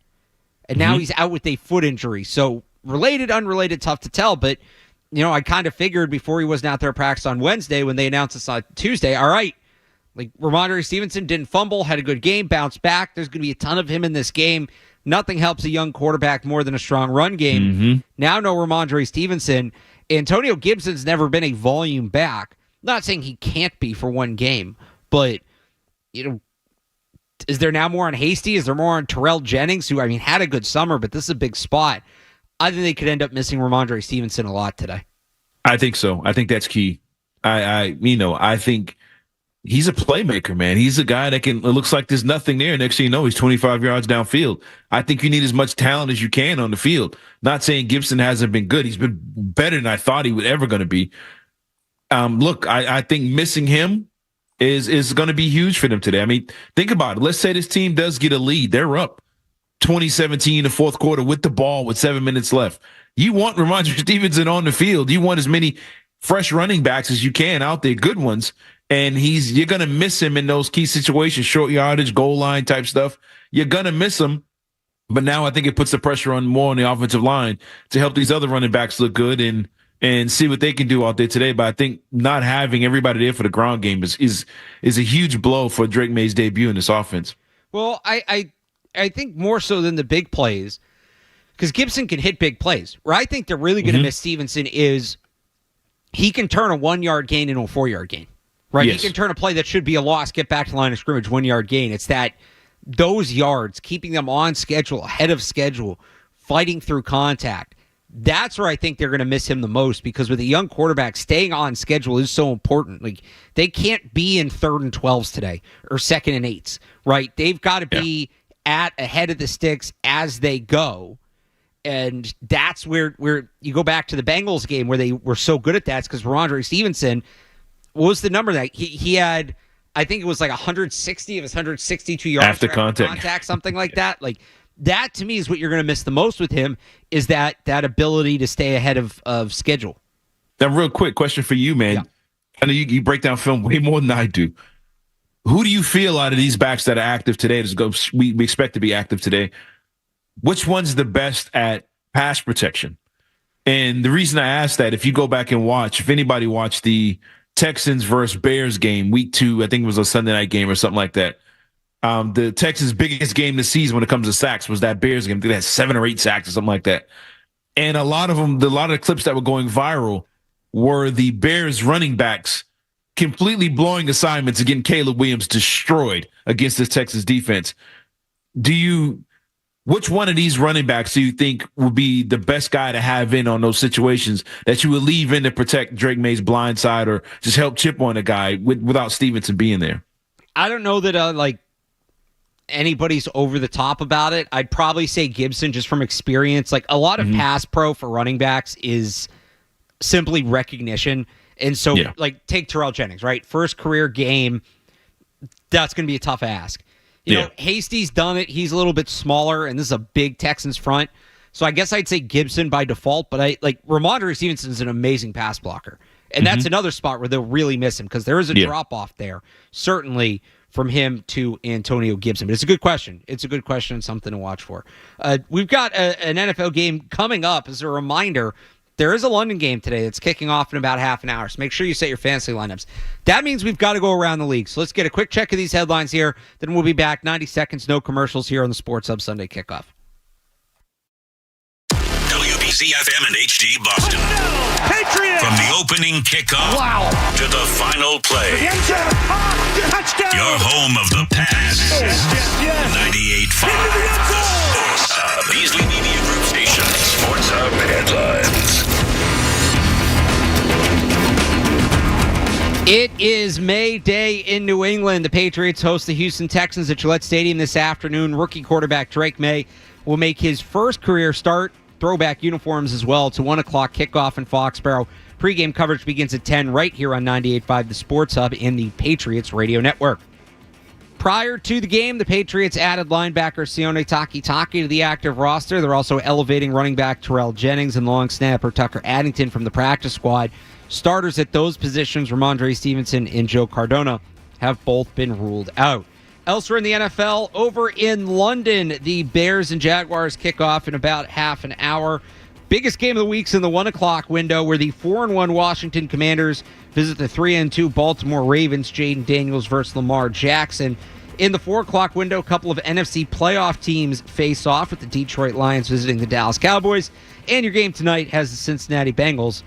and now he's out with a foot injury. So related, unrelated, tough to tell. But, I kind of figured before he wasn't out there at practice on Wednesday when they announced this on Tuesday, all right, Rhamondre Stevenson didn't fumble, had a good game, bounced back. There's going to be a ton of him in this game. Nothing helps a young quarterback more than a strong run game. Now no Rhamondre Stevenson. Antonio Gibson's never been a volume back. Not saying he can't be for one game, but is there now more on Hasty? Is there more on Terrell Jennings, who, had a good summer, but this is a big spot? I think they could end up missing Rhamondre Stevenson a lot today. I think so. I think that's key. I think he's a playmaker, man. He's a guy that it looks like there's nothing there. Next thing you know, he's 25 yards downfield. I think you need as much talent as you can on the field. Not saying Gibson hasn't been good. He's been better than I thought he was ever going to be. Look, I think missing him is going to be huge for them today. Think about it. Let's say this team does get a lead. They're up 2017 in the fourth quarter with the ball with 7 minutes left. You want Rhamondre Stevenson on the field. You want as many fresh running backs as you can out there, good ones. And you're going to miss him in those key situations, short yardage, goal line type stuff. You're going to miss him. But now I think it puts the pressure on more on the offensive line to help these other running backs look good and see what they can do out there today. But I think not having everybody there for the ground game is a huge blow for Drake May's debut in this offense. Well, I think more so than the big plays, because Gibson can hit big plays. Where I think they're really going to miss Stevenson is he can turn a 1-yard gain into a 4-yard gain. Right? Yes. He can turn a play that should be a loss, get back to the line of scrimmage, 1-yard gain. It's those yards, keeping them on schedule, ahead of schedule, fighting through contact. that's where I think they're going to miss him the most, because with a young quarterback, staying on schedule is so important. Like, they can't be in 3rd and 12s today or 2nd and 8s, right? They've got to be ahead of the sticks as they go. And that's where you go back to the Bengals game where they were so good at that. It's because Rhamondre Stevenson, what was the number that he had? I think it was like 160 of his 162 yards after contact, something like that. Like, that to me is what you're going to miss the most with him, is that ability to stay ahead of schedule. Now, real quick question for you, man. Yeah. I know you break down film way more than I do. Who do you feel out of these backs that are active today? We expect to be active today. Which one's the best at pass protection? And the reason I ask that, if you go back and watch, if anybody watched the Texans versus Bears game, week 2, I think it was a Sunday night game or something like that. The Texans' biggest game this season when it comes to sacks was that Bears game. They had 7 or 8 sacks or something like that. And a lot of the clips that were going viral were the Bears running backs completely blowing assignments and getting Caleb Williams destroyed against this Texas defense. Which one of these running backs do you think would be the best guy to have in on those situations that you would leave in to protect Drake May's blind side or just help chip on a guy without Stevenson being there? I don't know that anybody's over the top about it. I'd probably say Gibson, just from experience. Like, a lot of pass pro for running backs is simply recognition. And so, take Terrell Jennings, right? First career game, that's going to be a tough ask. You know, Hasty's done it. He's a little bit smaller, and this is a big Texans front. So I guess I'd say Gibson by default, but Rhamondre Stevenson is an amazing pass blocker. And that's another spot where they'll really miss him, because there is a drop-off there, certainly, from him to Antonio Gibson. But it's a good question. It's a good question and something to watch for. We've got an NFL game coming up. As a reminder, there is a London game today that's kicking off in about half an hour, so make sure you set your fantasy lineups. That means we've got to go around the league. So let's get a quick check of these headlines here. Then we'll be back. 90 seconds, no commercials here on the Sports Hub Sunday Kickoff. WBZ-FM and HD Boston. Patriots! From the opening kickoff to the final play. Touchdown! Your home of the Pats. 98.5. The Sports Hub. Beasley Media Group Station. Sports Hub headlines. It is May Day in New England. The Patriots host the Houston Texans at Gillette Stadium this afternoon. Rookie quarterback Drake May will make his first career start. Throwback uniforms as well to 1 o'clock kickoff in Foxborough. Pre-game coverage begins at 10 right here on 98.5 The Sports Hub in the Patriots radio network. Prior to the game, the Patriots added linebacker Sione Takitaki to the active roster. They're also elevating running back Terrell Jennings and long snapper Tucker Addington from the practice squad. Starters at those positions, Rhamondre Stevenson and Joe Cardona, have both been ruled out. Elsewhere in the NFL, over in London, the Bears and Jaguars kick off in about half an hour. Biggest game of the week's in the 1 o'clock window, where the 4-1 Washington Commanders visit the 3-2 Baltimore Ravens. Jaden Daniels versus Lamar Jackson. In the 4 o'clock window, a couple of NFC playoff teams face off, with the Detroit Lions visiting the Dallas Cowboys. And your game tonight has the Cincinnati Bengals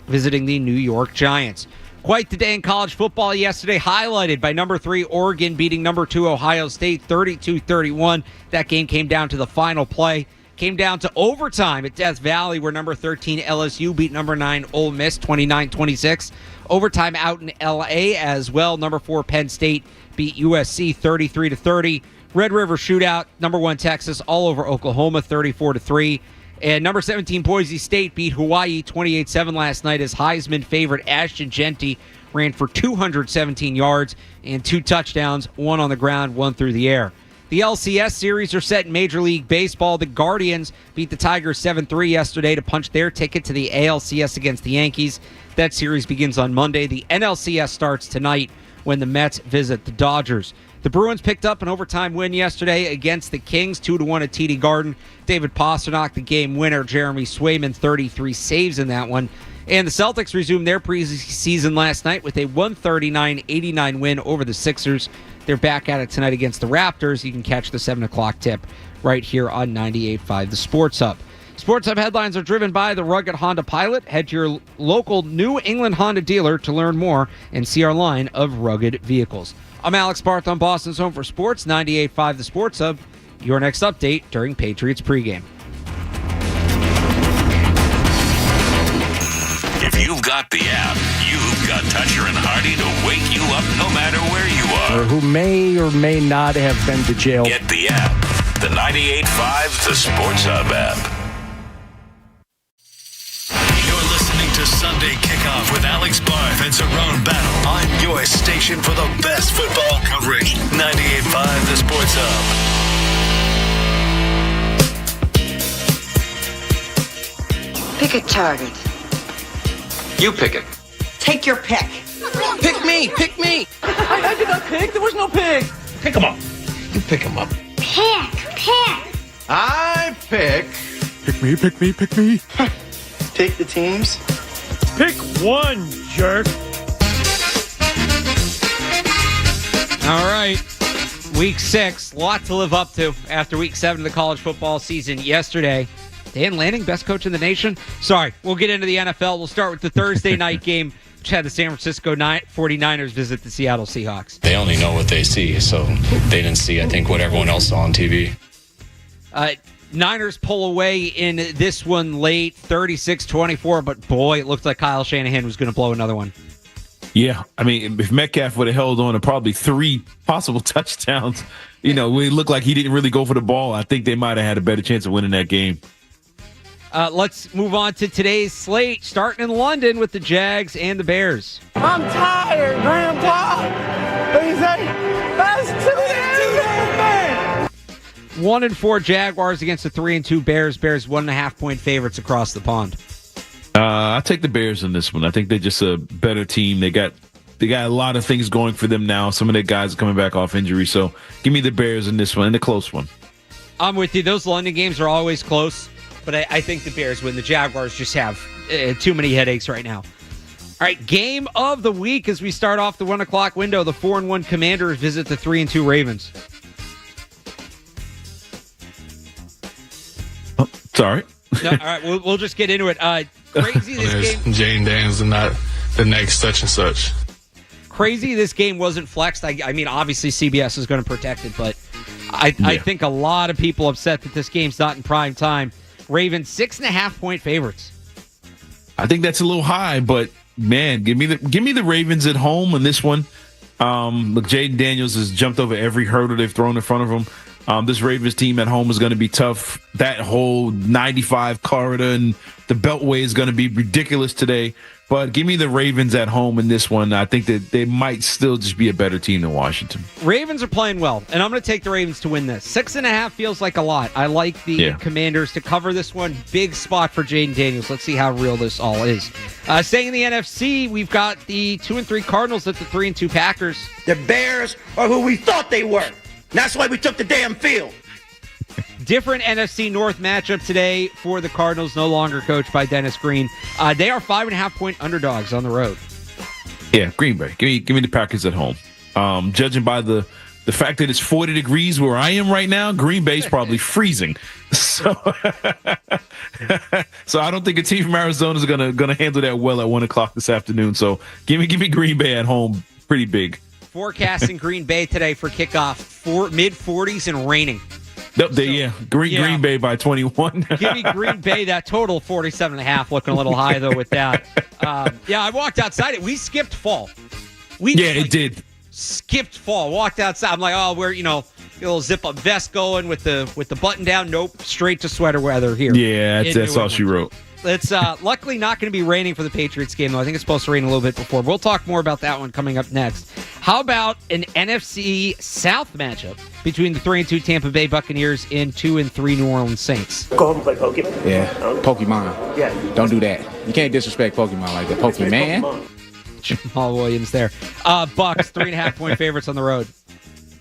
visiting the New York Giants. Quite the day in college football yesterday, highlighted by number 3 Oregon beating number 2 Ohio State 32-31. That game came down to the final play. Came down to overtime at Death Valley, where number 13 LSU beat number 9 Ole Miss 29-26. Overtime out in L.A. as well. Number 4 Penn State beat USC 33-30. Red River Shootout, number 1 Texas all over Oklahoma 34-3. And number 17 Boise State beat Hawaii 28-7 last night, as Heisman favorite Ashton Genty ran for 217 yards and 2 touchdowns, 1 on the ground, 1 through the air. The LCS series are set in Major League Baseball. The Guardians beat the Tigers 7-3 yesterday to punch their ticket to the ALCS against the Yankees. That series begins on Monday. The NLCS starts tonight when the Mets visit the Dodgers. The Bruins picked up an overtime win yesterday against the Kings, 2-1 at TD Garden. David Pastrnak, the game winner. Jeremy Swayman, 33 saves in that one. And the Celtics resumed their preseason last night with a 139-89 win over the Sixers. They're back at it tonight against the Raptors. You can catch the 7 o'clock tip right here on 98.5 The Sports Hub. Sports Hub headlines are driven by the rugged Honda Pilot. Head to your local New England Honda dealer to learn more and see our line of rugged vehicles. I'm Alex Barth on Boston's Home for Sports, 98.5 The Sports Hub. Your next update during Patriots pregame. If you've got the app, you've got Toucher and Hardy to wake you up no matter where you are. Or who may or may not have been to jail. Get the app. The 98.5 The Sports Hub app. You're listening to Sunday Kickoff with Alex Barth and Cerrone Battle on your station for the best football coverage. 98.5 The Sports Hub. Pick a target. You pick it. Take your pick. Pick me. Pick me. I did not pick. There was no pick. Pick him up. You pick him up. Pick. I pick. Pick me, pick me, pick me. Take the teams. Pick one, jerk. All right. Week 6, lot to live up to after week 7 of the college football season yesterday. Dan Lanning, best coach in the nation? Sorry, we'll get into the NFL. We'll start with the Thursday night game, which had the San Francisco 49ers visit the Seattle Seahawks. They only know what they see, so they didn't see, I think, what everyone else saw on TV. Niners pull away in this one late, 36-24, but boy, it looked like Kyle Shanahan was going to blow another one. Yeah, I mean, if Metcalf would have held on to probably 3 possible touchdowns, it looked like he didn't really go for the ball. I think they might have had a better chance of winning that game. Let's move on to today's slate, starting in London with the Jags and the Bears. I'm tired, Grandpa. What do you say? That's too damn bad. 1-4 Jaguars against the 3-2 Bears. Bears 1.5-point favorites across the pond. I take the Bears in this one. I think they're just a better team. They got a lot of things going for them now. Some of their guys are coming back off injury. So give me the Bears in this one, and a close one. I'm with you. Those London games are always close, but I think the Bears win. The Jaguars just have too many headaches right now. All right, game of the week as we start off the 1 o'clock window. The 4-1 Commanders visit the 3-2 Ravens. Oh, sorry. No, all right, we'll just get into it. Crazy this game. Jane Daniels and not the next such and such. Crazy this game wasn't flexed. I mean, obviously CBS is going to protect it, but I think a lot of people upset that this game's not in prime time. Ravens 6.5-point favorites. I think that's a little high, but man, give me the Ravens at home in this one. Look, Jaden Daniels has jumped over every hurdle they've thrown in front of him. This Ravens team at home is going to be tough. That whole 95 corridor and the Beltway is going to be ridiculous today. But give me the Ravens at home in this one. I think that they might still just be a better team than Washington. Ravens are playing well, and I'm going to take the Ravens to win this. 6.5 feels like a lot. I like the Commanders to cover this one. Big spot for Jaden Daniels. Let's see how real this all is. Staying in the NFC, we've got the 2-3 Cardinals at the 3-2 Packers. The Bears are who we thought they were. That's why we took the damn field. Different NFC North matchup today for the Cardinals, no longer coached by Dennis Green. They are 5.5-point underdogs on the road. Yeah, Green Bay. Give me the Packers at home. Judging by the fact that it's 40 degrees where I am right now, Green Bay's probably freezing. So I don't think a team from Arizona is gonna handle that well at 1 o'clock this afternoon. So give me Green Bay at home, pretty big. Forecasting Green Bay today for kickoff, mid-40s and raining. Green Bay by 21. Give me Green Bay, that total 47.5, looking a little high, though, with that. I walked outside. We skipped fall. It did. Skipped fall. Walked outside. I'm like, we're, get a little zip-up vest going with the button down. Nope, straight to sweater weather here. Yeah, that's all she wrote. It's luckily not going to be raining for the Patriots game, though. I think it's supposed to rain a little bit before. We'll talk more about that one coming up next. How about an NFC South matchup between the 3-2 Tampa Bay Buccaneers and 2-3 New Orleans Saints? Go home and play Pokemon. Yeah, Pokemon. Yeah. Don't do that. You can't disrespect Pokemon like that. Pokemon. Jamal Williams there. Bucks, 3.5-point favorites on the road.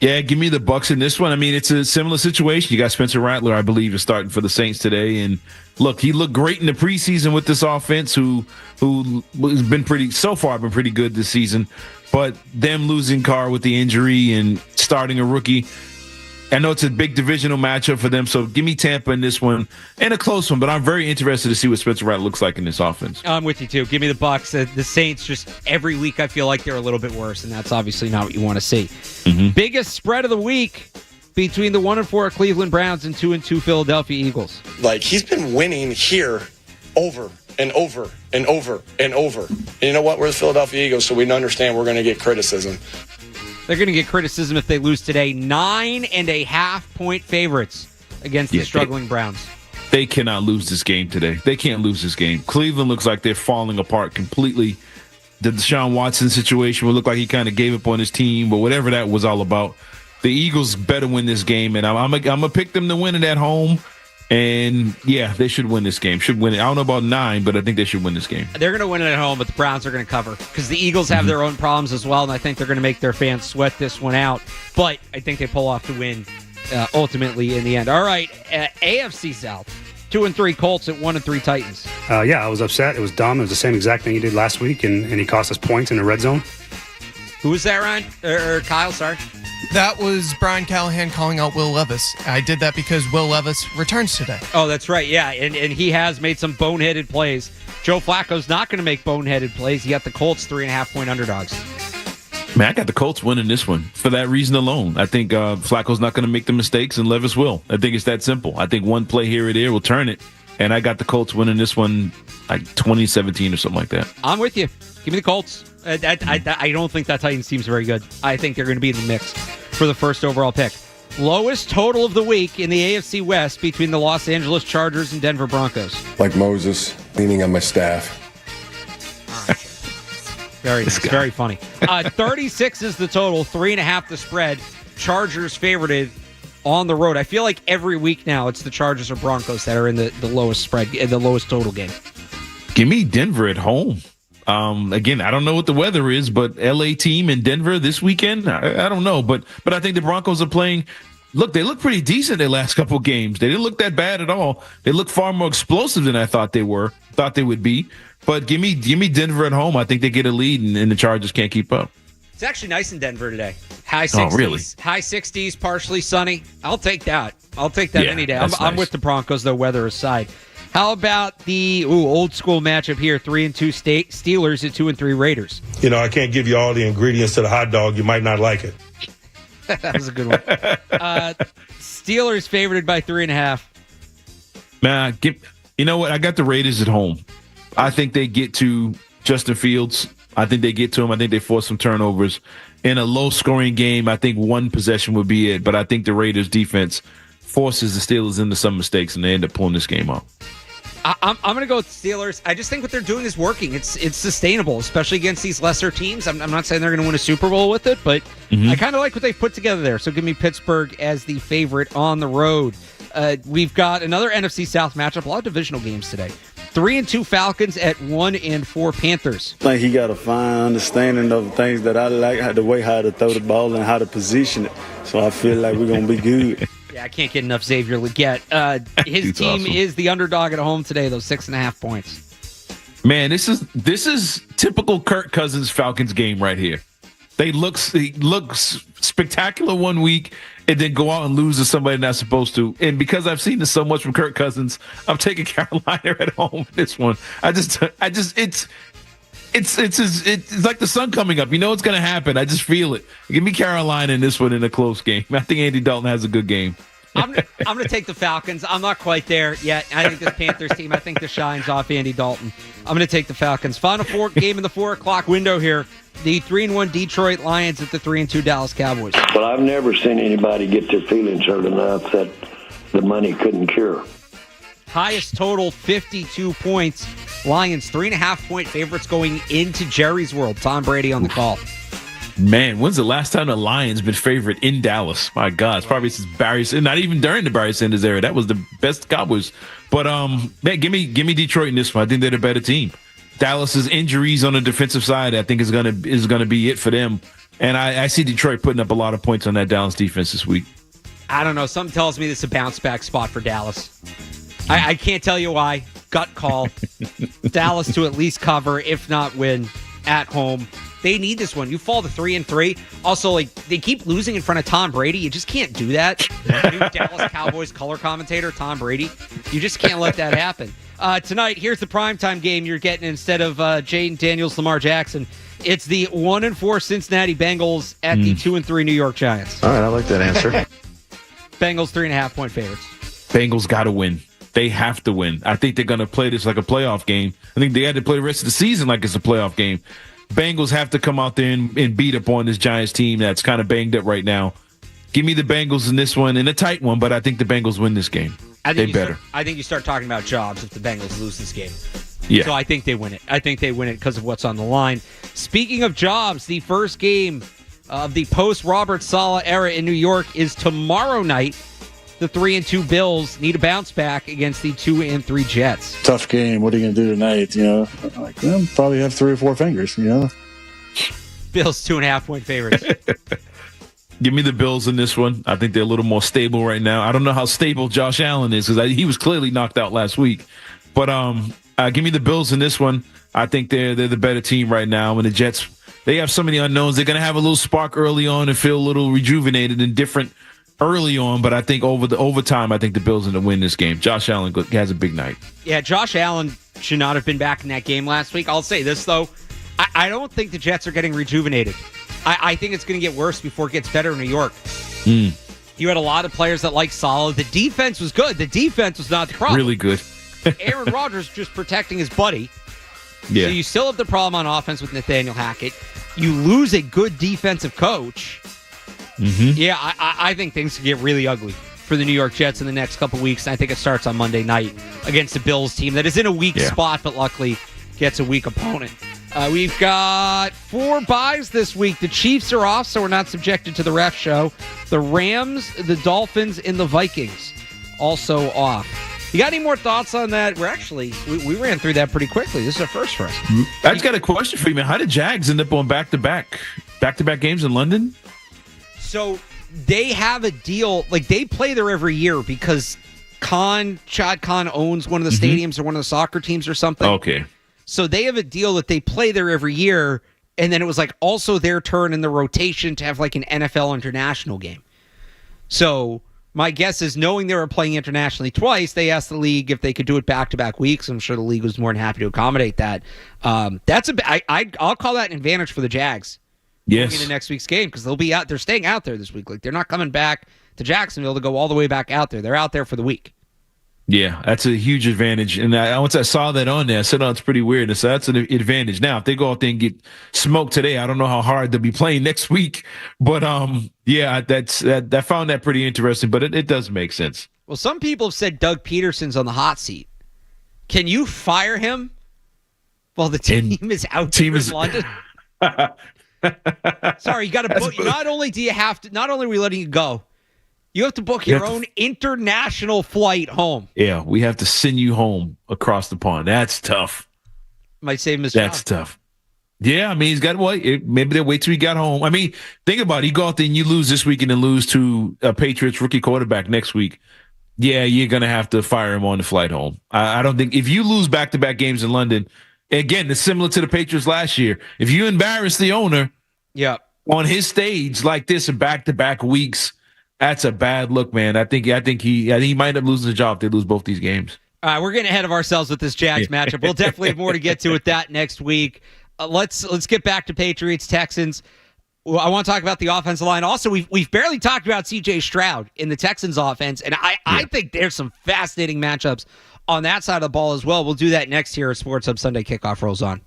Yeah, give me the Bucks in this one. I mean, it's a similar situation. You got Spencer Rattler, I believe, is starting for the Saints today. And look, he looked great in the preseason with this offense, who has been pretty good this season. But them losing Carr with the injury and starting a rookie, I know it's a big divisional matchup for them. So give me Tampa in this one, and a close one. But I'm very interested to see what Spencer Rattler looks like in this offense. I'm with you too. Give me the Bucks. The Saints, just every week I feel like they're a little bit worse, and that's obviously not what you want to see. Mm-hmm. Biggest spread of the week between the 1-4 Cleveland Browns and 2-2 Philadelphia Eagles. Like, he's been winning here over and over and over and over. And you know what? We're the Philadelphia Eagles, so we understand we're going to get criticism. They're going to get criticism if they lose today. 9.5-point favorites against the struggling Browns. They cannot lose this game today. They can't lose this game. Cleveland looks like they're falling apart completely. The Deshaun Watson situation would look like he kind of gave up on his team, but whatever that was all about, the Eagles better win this game, and I'm going to pick them to win it at home. And, yeah, they should win this game. Should win it. I don't know about 9, but I think they should win this game. They're going to win it at home, but the Browns are going to cover because the Eagles have their own problems as well, and I think they're going to make their fans sweat this one out. But I think they pull off the win ultimately in the end. All right, AFC South. 2-3 Colts at 1-3 Titans. Yeah, I was upset. It was dumb. It was the same exact thing he did last week, and he cost us points in the red zone. Who was that, Ryan? Or Kyle, sorry? That was Brian Callahan calling out Will Levis. I did that because Will Levis returns today. Oh, that's right, yeah, and he has made some boneheaded plays. Joe Flacco's not going to make boneheaded plays. You got the Colts 3.5-point underdogs. Man, I got the Colts winning this one for that reason alone. I think Flacco's not going to make the mistakes, and Levis will. I think it's that simple. I think one play here or there will turn it, and I got the Colts winning this one like 2017 or something like that. I'm with you. Give me the Colts. I don't think that Titans team's very good. I think they're going to be in the mix for the first overall pick. Lowest total of the week in the AFC West between the Los Angeles Chargers and Denver Broncos. Like Moses, leaning on my staff. Very nice. Very funny. 36 is the total, 3.5 the spread. Chargers favorited on the road. I feel like every week now it's the Chargers or Broncos that are in the lowest spread, the lowest total game. Give me Denver at home. Again, I don't know what the weather is, but LA team in Denver this weekend, I don't know. But I think the Broncos are playing. Look, they look pretty decent their last couple of games. They didn't look that bad at all. They look far more explosive than I thought they would be. But give me Denver at home. I think they get a lead, and the Chargers can't keep up. It's actually nice in Denver today. High 60s. Oh, really? High 60s, partially sunny. I'll take that. Any day. I'm nice. with the Broncos, though, weather aside. How about the old school matchup here? 3-2 Steelers at 2-3 Raiders. You know, I can't give you all the ingredients to the hot dog. You might not like it. That was a good one. Steelers favored by 3.5. Man, you know what? I got the Raiders at home. I think they get to Justin Fields. I think they get to him. I think they force some turnovers. In a low-scoring game, I think one possession would be it. But I think the Raiders' defense forces the Steelers into some mistakes, and they end up pulling this game off. I'm going to go with the Steelers. I just think what they're doing is working. It's sustainable, especially against these lesser teams. I'm not saying they're going to win a Super Bowl with it, but I kind of like what they've put together there. So give me Pittsburgh as the favorite on the road. We've got another NFC South matchup, a lot of divisional games today. 3-2 Falcons at 1-4 Panthers. I think he got a fine understanding of things that I like, the way how to throw the ball and how to position it. So I feel like we're going to be good. Yeah, I can't get enough Xavier Legette. His team is the underdog at home today, those 6.5 points. Man, this is typical Kirk Cousins Falcons game right here. He looks spectacular one week and then go out and lose to somebody not supposed to. And because I've seen this so much from Kirk Cousins, I'm taking Carolina at home in this one. It's like the sun coming up. You know it's going to happen. I just feel it. Give me Carolina in this one in a close game. I think Andy Dalton has a good game. I'm going to take the Falcons. I'm not quite there yet. I think this Panthers team, I think the shine's off Andy Dalton. I'm going to take the Falcons. Final game in the 4 o'clock window here. The 3-1 Detroit Lions at the 3-2 Dallas Cowboys. Well, I've never seen anybody get their feelings hurt enough that the money couldn't cure. Highest total, 52 points. Lions, 3.5-point favorites going into Jerry's World. Tom Brady on the call. Man, when's the last time the Lions been favorite in Dallas? My God, it's probably since Barry, not even during the Barry Sanders era. That was the best Cowboys. But man, give me Detroit in this one. I think they're the better team. Dallas's injuries on the defensive side, I think is gonna be it for them. And I see Detroit putting up a lot of points on that Dallas defense this week. I don't know. Something tells me this is a bounce back spot for Dallas. I can't tell you why. Gut call. Dallas to at least cover, if not win, at home. They need this one. You fall to 3-3. Also, they keep losing in front of Tom Brady. You just can't do that. New Dallas Cowboys color commentator, Tom Brady. You just can't let that happen. Tonight, here's the primetime game you're getting instead of Jaden Daniels, Lamar Jackson. It's the 1-4 Cincinnati Bengals at the 2-3 New York Giants. All right, I like that answer. Bengals 3.5-point favorites. Bengals got to win. They have to win. I think they're going to play this like a playoff game. I think they had to play the rest of the season like it's a playoff game. Bengals have to come out there and beat up on this Giants team that's kind of banged up right now. Give me the Bengals in this one, in a tight one, but I think the Bengals win this game. I think you start talking about jobs if the Bengals lose this game. Yeah. So I think they win it. I think they win it because of what's on the line. Speaking of jobs, the first game of the post-Robert Saleh era in New York is tomorrow night. The 3-2 Bills need a bounce back against the 2-3 Jets. Tough game. What are you going to do tonight? Probably have 3 or 4 fingers, Bills 2.5-point favorites. Give me the Bills in this one. I think they're a little more stable right now. I don't know how stable Josh Allen is because he was clearly knocked out last week. But give me the Bills in this one. I think they're the better team right now. And the Jets, they have so many unknowns. They're going to have a little spark early on and feel a little rejuvenated and different early on. But I think over time, I think the Bills are going to win this game. Josh Allen has a big night. Yeah, Josh Allen should not have been back in that game last week. I'll say this, though. I don't think the Jets are getting rejuvenated. I think it's going to get worse before it gets better in New York. You had a lot of players that like Saleh. The defense was good. The defense was not the problem. Really good. Aaron Rodgers just protecting his buddy. Yeah. So you still have the problem on offense with Nathaniel Hackett. You lose a good defensive coach. Yeah, I think things could get really ugly for the New York Jets in the next couple weeks. I think it starts on Monday night against the Bills team that is in a weak spot, but luckily gets a weak opponent. We've got 4 buys this week. The Chiefs are off, so we're not subjected to the ref show. The Rams, the Dolphins, and the Vikings also off. You got any more thoughts on that? We ran through that pretty quickly. This is a first for us. I just got a question for you, man. How did Jags end up on back-to-back games in London? So they have a deal. Like, they play there every year because Chad Khan owns one of the stadiums or one of the soccer teams or something. Okay. So they have a deal that they play there every year, and then it was like also their turn in the rotation to have like an NFL international game. So my guess is, knowing they were playing internationally twice, they asked the league if they could do it back-to-back weeks. I'm sure the league was more than happy to accommodate that. I'll call that an advantage for the Jags. Yes. In the next week's game, because they'll be out. They're staying out there this week. Like, they're not coming back to Jacksonville to go all the way back out there. They're out there for the week. Yeah, that's a huge advantage. And once I saw that on there, I said, "Oh, it's pretty weird." So that's an advantage. Now, if they go out there and get smoked today, I don't know how hard they'll be playing next week. But yeah, I found that pretty interesting. But it does make sense. Well, some people have said Doug Peterson's on the hot seat. Can you fire him while the team is out there in London? Sorry, you got to book. Not only are we letting you go, you have to book your own international flight home. Yeah, we have to send you home across the pond. That's tough. Might save him his job. That's tough. Yeah, I mean, he's got to wait. Maybe they'll wait till he got home. I mean, think about it. You go out there and you lose this weekend and lose to a Patriots rookie quarterback next week. Yeah, you're going to have to fire him on the flight home. I don't think, if you lose back-to-back games in London, again, it's similar to the Patriots last year. If you embarrass the owner on his stage like this in back-to-back weeks, that's a bad look, man. I think he might end up losing the job if they lose both these games. All right, we're getting ahead of ourselves with this Jags matchup. We'll definitely have more to get to with that next week. Let's get back to Patriots Texans. I want to talk about the offensive line. Also, we've barely talked about C.J. Stroud in the Texans offense, and I think there's some fascinating matchups on that side of the ball as well. We'll do that next here as Sports Hub Sunday Kickoff rolls on.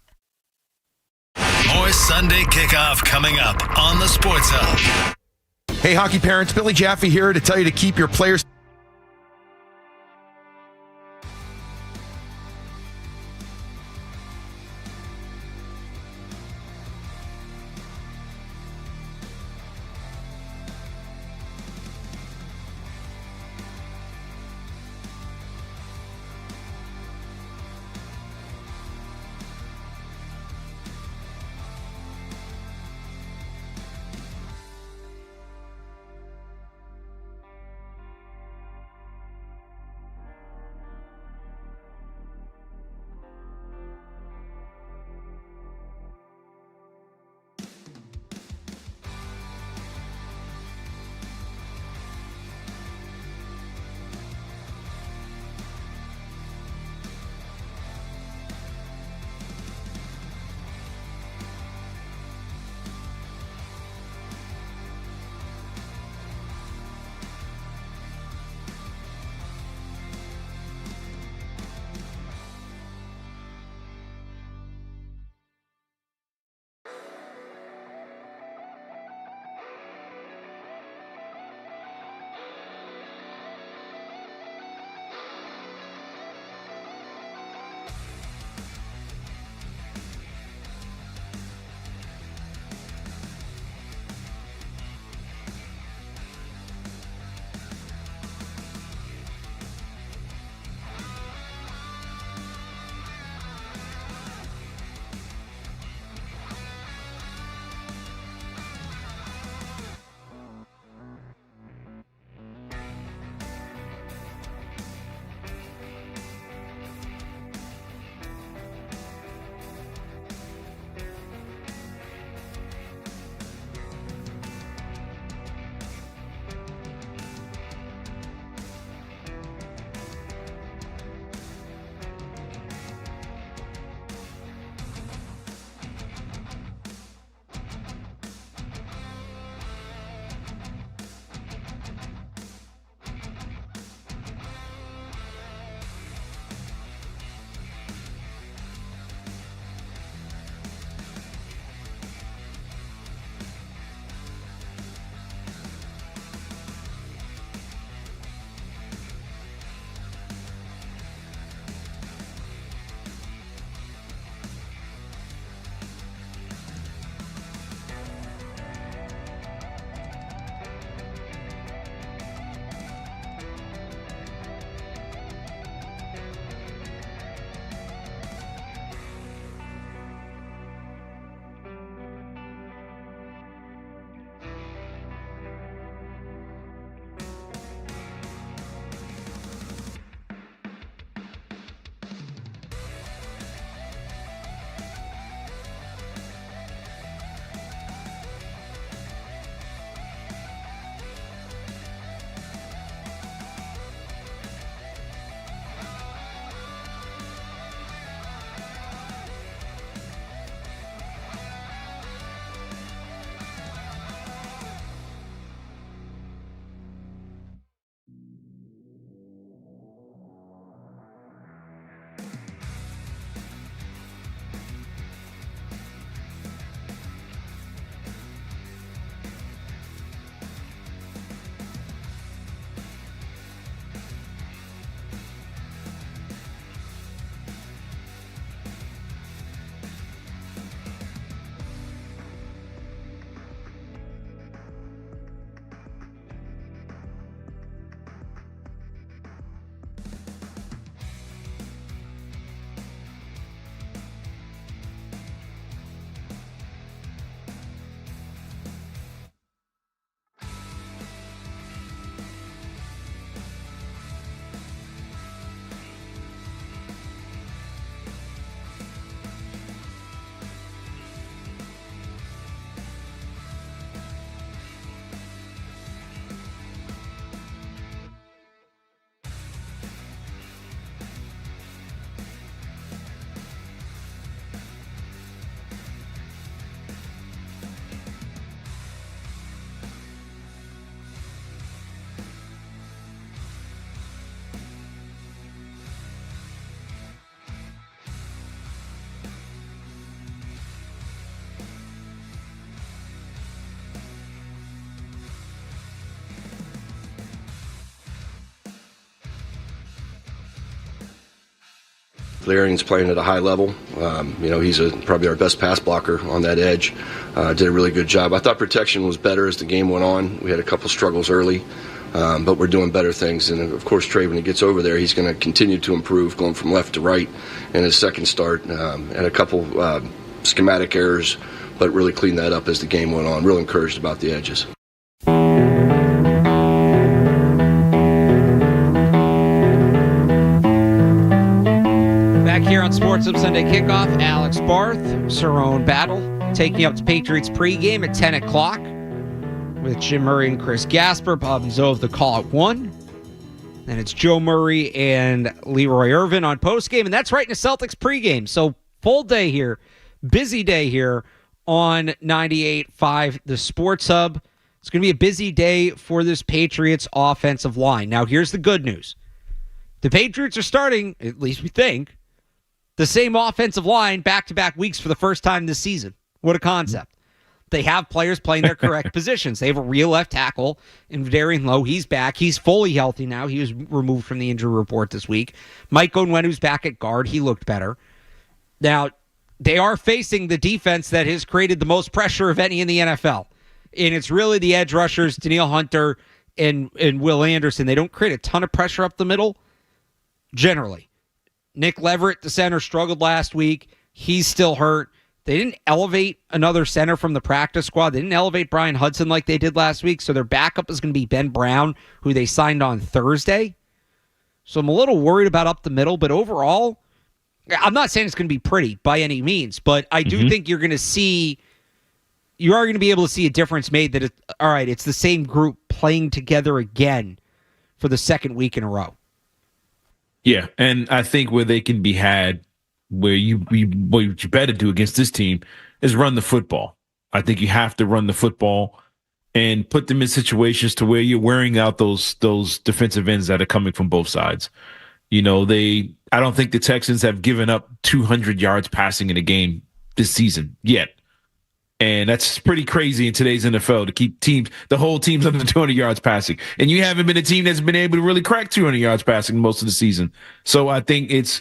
More Sunday Kickoff coming up on the Sports Hub. Hey, hockey parents, Billy Jaffe here to tell you to keep your players Valerian's playing at a high level. He's probably our best pass blocker on that edge. Did a really good job. I thought protection was better as the game went on. We had a couple struggles early, but we're doing better things. And, of course, Trey, when he gets over there, he's going to continue to improve, going from left to right in his second start. And a couple schematic errors, but really cleaned that up as the game went on. Real encouraged about the edges. Back here on Sports Hub Sunday Kickoff, Alex Barth, Cerrone battle, taking up the Patriots pregame at 10 o'clock with Jim Murray and Chris Gasper. Bob and Zoe of the call at 1. And it's Joe Murray and Leroy Irvin on postgame, and that's right in the Celtics pregame. So full day here, busy day here on 98.5 The Sports Hub. It's going to be a busy day for this Patriots offensive line. Now, here's the good news. The Patriots are starting, at least we think, the same offensive line back-to-back weeks for the first time this season. What a concept. They have players playing their correct positions. They have a real left tackle in Darian Lowe. He's back. He's fully healthy now. He was removed from the injury report this week. Mike Onwenu's back at guard. He looked better. Now, they are facing the defense that has created the most pressure of any in the NFL. And it's really the edge rushers, Danielle Hunter and Will Anderson. They don't create a ton of pressure up the middle, generally. Nick Leverett, the center, struggled last week. He's still hurt. They didn't elevate another center from the practice squad. They didn't elevate Brian Hudson like they did last week, so their backup is going to be Ben Brown, who they signed on Thursday. So I'm a little worried about up the middle, but overall, I'm not saying it's going to be pretty by any means, but I do think you are going to be able to see a difference made that, it's the same group playing together again for the second week in a row. Yeah, and I think where they can be had, what you better do against this team is run the football. I think you have to run the football and put them in situations to where you're wearing out those defensive ends that are coming from both sides. I don't think the Texans have given up 200 yards passing in a game this season yet. And that's pretty crazy in today's NFL to keep the whole team's under 200 yards passing. And you haven't been a team that's been able to really crack 200 yards passing most of the season. So I think it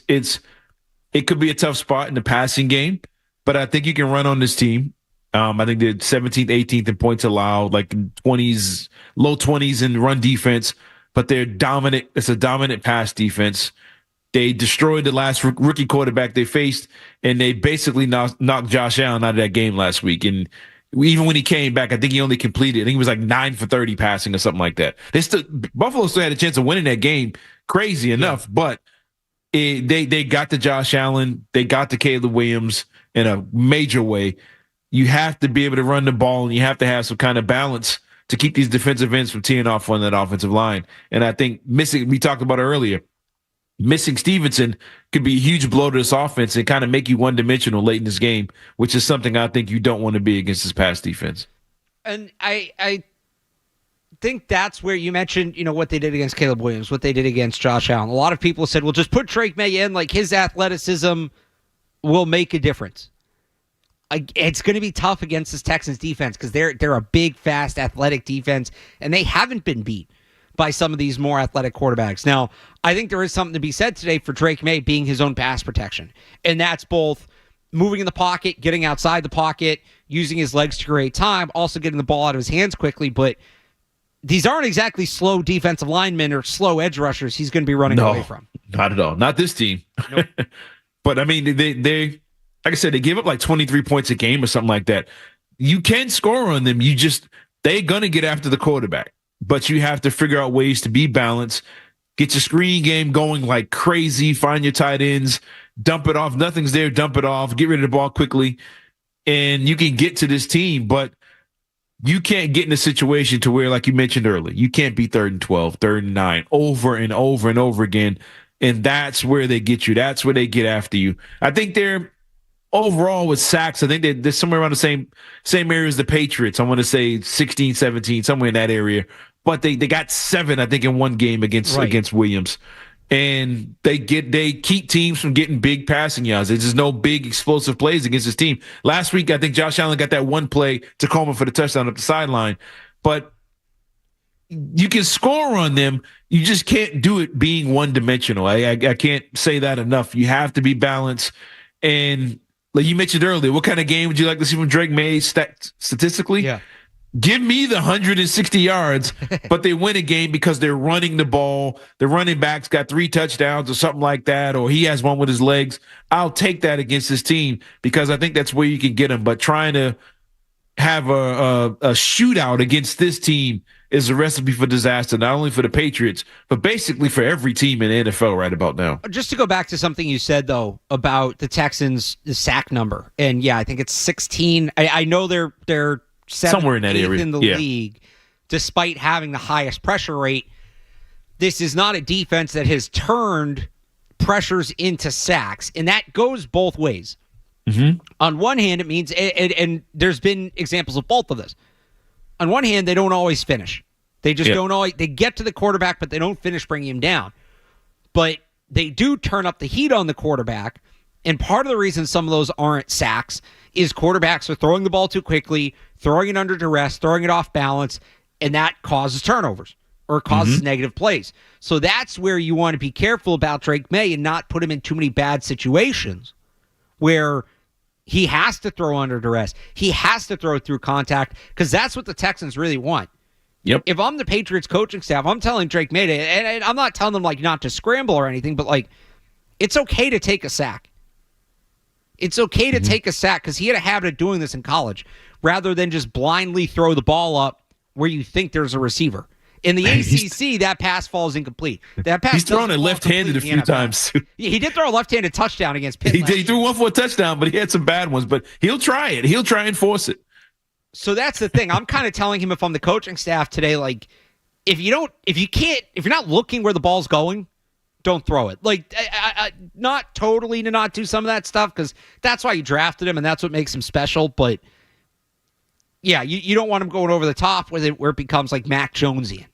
could be a tough spot in the passing game, but I think you can run on this team. I think they're 17th, 18th in points allowed, like 20s, low 20s in run defense, but they're dominant. It's a dominant pass defense. They destroyed the last rookie quarterback they faced, and they basically knocked Josh Allen out of that game last week. And even when he came back, I think he only completed, I think he was like 9 for 30 passing or something like that. Buffalo still had a chance of winning that game, crazy enough, but they got to Josh Allen, they got to Caleb Williams in a major way. You have to be able to run the ball, and you have to have some kind of balance to keep these defensive ends from teeing off on that offensive line. And I think we talked about it earlier, missing Stevenson could be a huge blow to this offense and kind of make you one-dimensional late in this game, which is something I think you don't want to be against this pass defense. And I think that's where you mentioned, what they did against Caleb Williams, what they did against Josh Allen. A lot of people said, well, just put Drake May in, like his athleticism will make a difference. It's going to be tough against this Texans defense because they're a big, fast, athletic defense, and they haven't been beat by some of these more athletic quarterbacks. Now, I think there is something to be said today for Drake May being his own pass protection, and that's both moving in the pocket, getting outside the pocket, using his legs to create time, also getting the ball out of his hands quickly, but these aren't exactly slow defensive linemen or slow edge rushers he's going to be running away from. Not at all. Not this team. Nope. But, I mean, they like I said, they give up like 23 points a game or something like that. You can score on them. They're going to get after the quarterback, but you have to figure out ways to be balanced, get your screen game going like crazy, find your tight ends, dump it off. Nothing's there, dump it off, get rid of the ball quickly, and you can get to this team, but you can't get in a situation to where, like you mentioned earlier, you can't be 3rd and 12, 3rd and 9 over and over and over again, and that's where they get you. That's where they get after you. I think they're overall with sacks, I think they're somewhere around the same area as the Patriots. I want to say 16, 17, somewhere in that area. But they got 7, I think, in one game against Williams. And they keep teams from getting big passing yards. There's just no big explosive plays against this team. Last week, I think Josh Allen got that one play to Coleman for the touchdown up the sideline. But you can score on them. You just can't do it being one-dimensional. I can't say that enough. You have to be balanced. And like you mentioned earlier, what kind of game would you like to see from Drake May statistically? Yeah. Give me the 160 yards, but they win a game because they're running the ball. The running back's got 3 touchdowns or something like that, or he has one with his legs. I'll take that against this team because I think that's where you can get them. But trying to have a shootout against this team is a recipe for disaster, not only for the Patriots, but basically for every team in the NFL right about now. Just to go back to something you said, though, about the Texans' sack number. And, yeah, I think it's 16. I know they're somewhere in that area in the league, despite having the highest pressure rate. This is not a defense that has turned pressures into sacks, and that goes both ways. Mm-hmm. On one hand, it means, and there's been examples of both of this. On one hand, they don't always finish. They just don't always. They get to the quarterback, but they don't finish bringing him down. But they do turn up the heat on the quarterback, and part of the reason some of those aren't sacks is quarterbacks are throwing the ball too quickly, throwing it under duress, throwing it off balance, and that causes turnovers or causes negative plays. So that's where you want to be careful about Drake May and not put him in too many bad situations where he has to throw under duress. He has to throw through contact because that's what the Texans really want. Yep. If I'm the Patriots coaching staff, I'm telling Drake May, and I'm not telling them like not to scramble or anything, but like it's okay to take a sack. It's okay to take a sack because he had a habit of doing this in college rather than just blindly throw the ball up where you think there's a receiver. In the ACC, that pass falls incomplete. That pass he's thrown it left-handed a few times. He did throw a left-handed touchdown against Pitt. He threw one for a touchdown, but he had some bad ones. But he'll try it. He'll try and force it. So that's the thing. I'm kind of telling him if I'm the coaching staff today, like if you're not looking where the ball's going, don't throw it. Like, not totally to not do some of that stuff because that's why you drafted him and that's what makes him special. But yeah, you don't want him going over the top with it where it becomes like Mac Jonesian.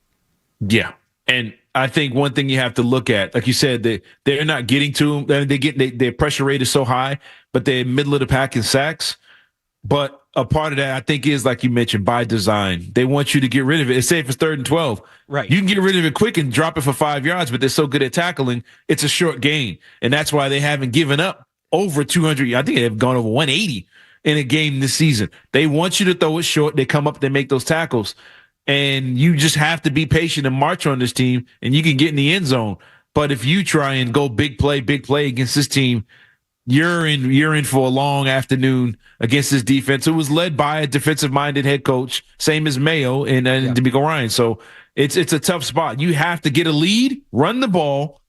Yeah, and I think one thing you have to look at, like you said, they're not getting to him. Their pressure rate is so high, but they're middle of the pack in sacks. But a part of that, I think, is like you mentioned, by design. They want you to get rid of it. Say if it's 3rd and 12, right? You can get rid of it quick and drop it for 5 yards, but they're so good at tackling, it's a short gain, and that's why they haven't given up over 200. I think they've gone over 180 in a game this season. They want you to throw it short. They come up, they make those tackles. And you just have to be patient and march on this team, and you can get in the end zone. But if you try and go big play against this team, you're in for a long afternoon against this defense. It was led by a defensive-minded head coach, same as Mayo and DeMeco Ryan. So it's a tough spot. You have to get a lead, run the ball,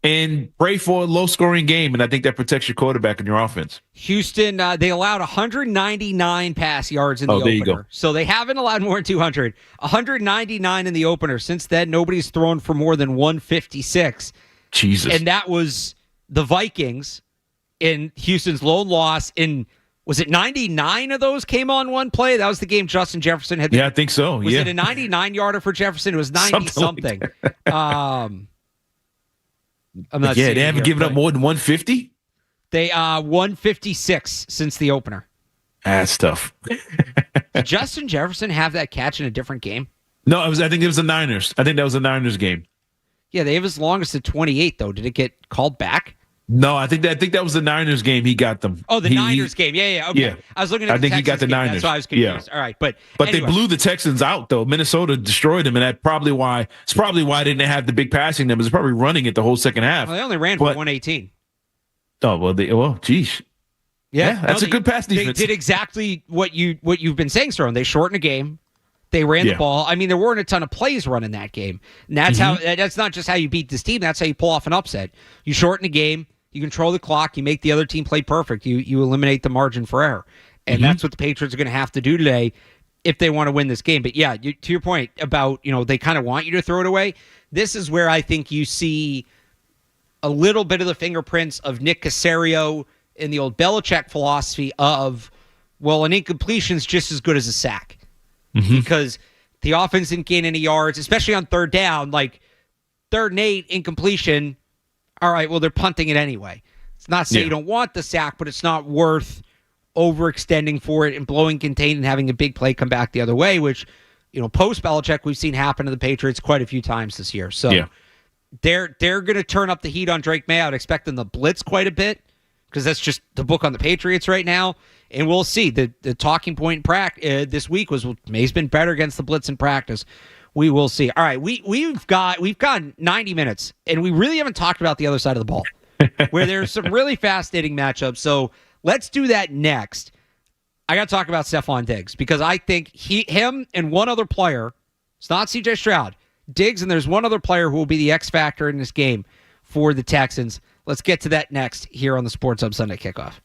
and pray for a low-scoring game, and I think that protects your quarterback and your offense. Houston, they allowed 199 pass yards in the opener. There you go. So they haven't allowed more than 200. 199 in the opener. Since then, nobody's thrown for more than 156. Jesus. And that was the Vikings in Houston's lone loss. Was it 99 of those came on one play? That was the game Justin Jefferson had. I think so. Was it a 99-yarder for Jefferson? It was 90-something. I'm not they haven't given up more than 150? They 156 since the opener. That's tough. Did Justin Jefferson have that catch in a different game? No, I think it was the Niners. I think that was the Niners game. Yeah, they have his longest at 28, though. Did it get called back? No, I think that was the Niners game. He got them. Oh, the Niners game. Yeah. Okay. Yeah. I was looking at. I think he got the game. Niners. That's why I was confused. Yeah. All right, but anyway. They blew the Texans out though. Minnesota destroyed them, and that's probably why. It's probably why they didn't have the big passing numbers. It's probably running it the whole second half. Well, they only ran for 118. Oh geez. Yeah, that's a good pass defense. They did exactly what you've been saying, Cerrone. They shortened a game. They ran the ball. I mean, there weren't a ton of plays running that game. And that's how. That's not just how you beat this team. That's how you pull off an upset. You shorten a game. You control the clock. You make the other team play perfect. You eliminate the margin for error. And that's what the Patriots are going to have to do today if they want to win this game. But yeah, to your point about, they kind of want you to throw it away. This is where I think you see a little bit of the fingerprints of Nick Caserio in the old Belichick philosophy of, well, an incompletion is just as good as a sack. Because the offense didn't gain any yards, especially on third down. Like 3rd and 8, incompletion. All right, well, they're punting it anyway. It's not saying you don't want the sack, but it's not worth overextending for it and blowing contain and having a big play come back the other way, which post Belichick, we've seen happen to the Patriots quite a few times this year. So they're going to turn up the heat on Drake May. I'd expect them to blitz quite a bit because that's just the book on the Patriots right now. And we'll see. The talking point this week was May's been better against the blitz in practice. We will see. All right, we've got 90 minutes, and we really haven't talked about the other side of the ball, where there's some really fascinating matchups. So let's do that next. I got to talk about Stephon Diggs because I think him and one other player, it's not C.J. Stroud, Diggs, and there's one other player who will be the X factor in this game for the Texans. Let's get to that next here on the Sports Hub Sunday Kickoff.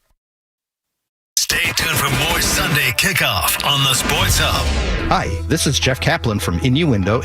Stay tuned for more Sunday Kickoff on the Sports Hub. Hi, this is Jeff Kaplan from Innuendo.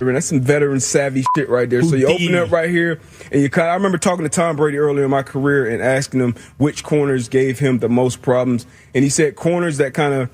That's some veteran savvy shit right there. So you open up right here, and I remember talking to Tom Brady earlier in my career and asking him which corners gave him the most problems, and he said corners that kind of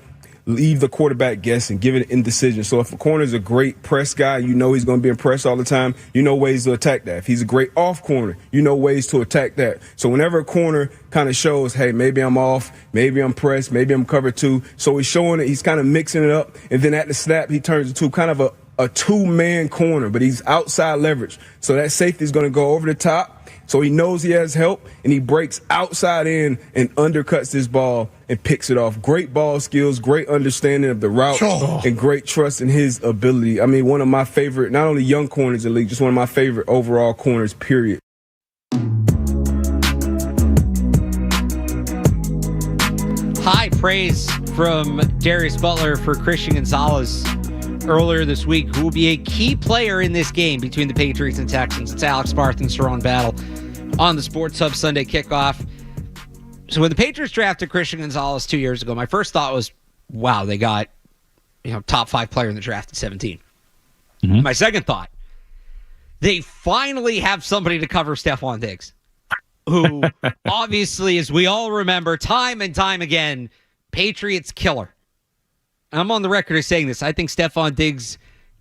leave the quarterback guessing, give it indecision. So if a corner is a great press guy, you know he's going to be in press all the time, you know ways to attack that. If he's a great off corner, you know ways to attack that. So whenever a corner kind of shows, hey, maybe I'm off, maybe I'm pressed, maybe I'm cover 2. So he's showing it, he's kind of mixing it up, and then at the snap, he turns into kind of a two-man corner, but he's outside leverage. So that safety is going to go over the top. So he knows he has help, and he breaks outside in and undercuts this ball and picks it off. Great ball skills, great understanding of the route, and great trust in his ability. I mean, one of my favorite, not only young corners in the league, just one of my favorite overall corners, period. High praise from Darius Butler for Christian Gonzalez earlier this week, who will be a key player in this game between the Patriots and Texans. It's Alex Barth and Cerrone battle on the Sports Hub Sunday Kickoff. So when the Patriots drafted Christian Gonzalez 2 years ago, my first thought was, wow, they got top 5 player in the draft at 17. Mm-hmm. My second thought, they finally have somebody to cover Stephon Diggs, who obviously, as we all remember, time and time again, Patriots killer. I'm on the record as saying this. I think Stephon Diggs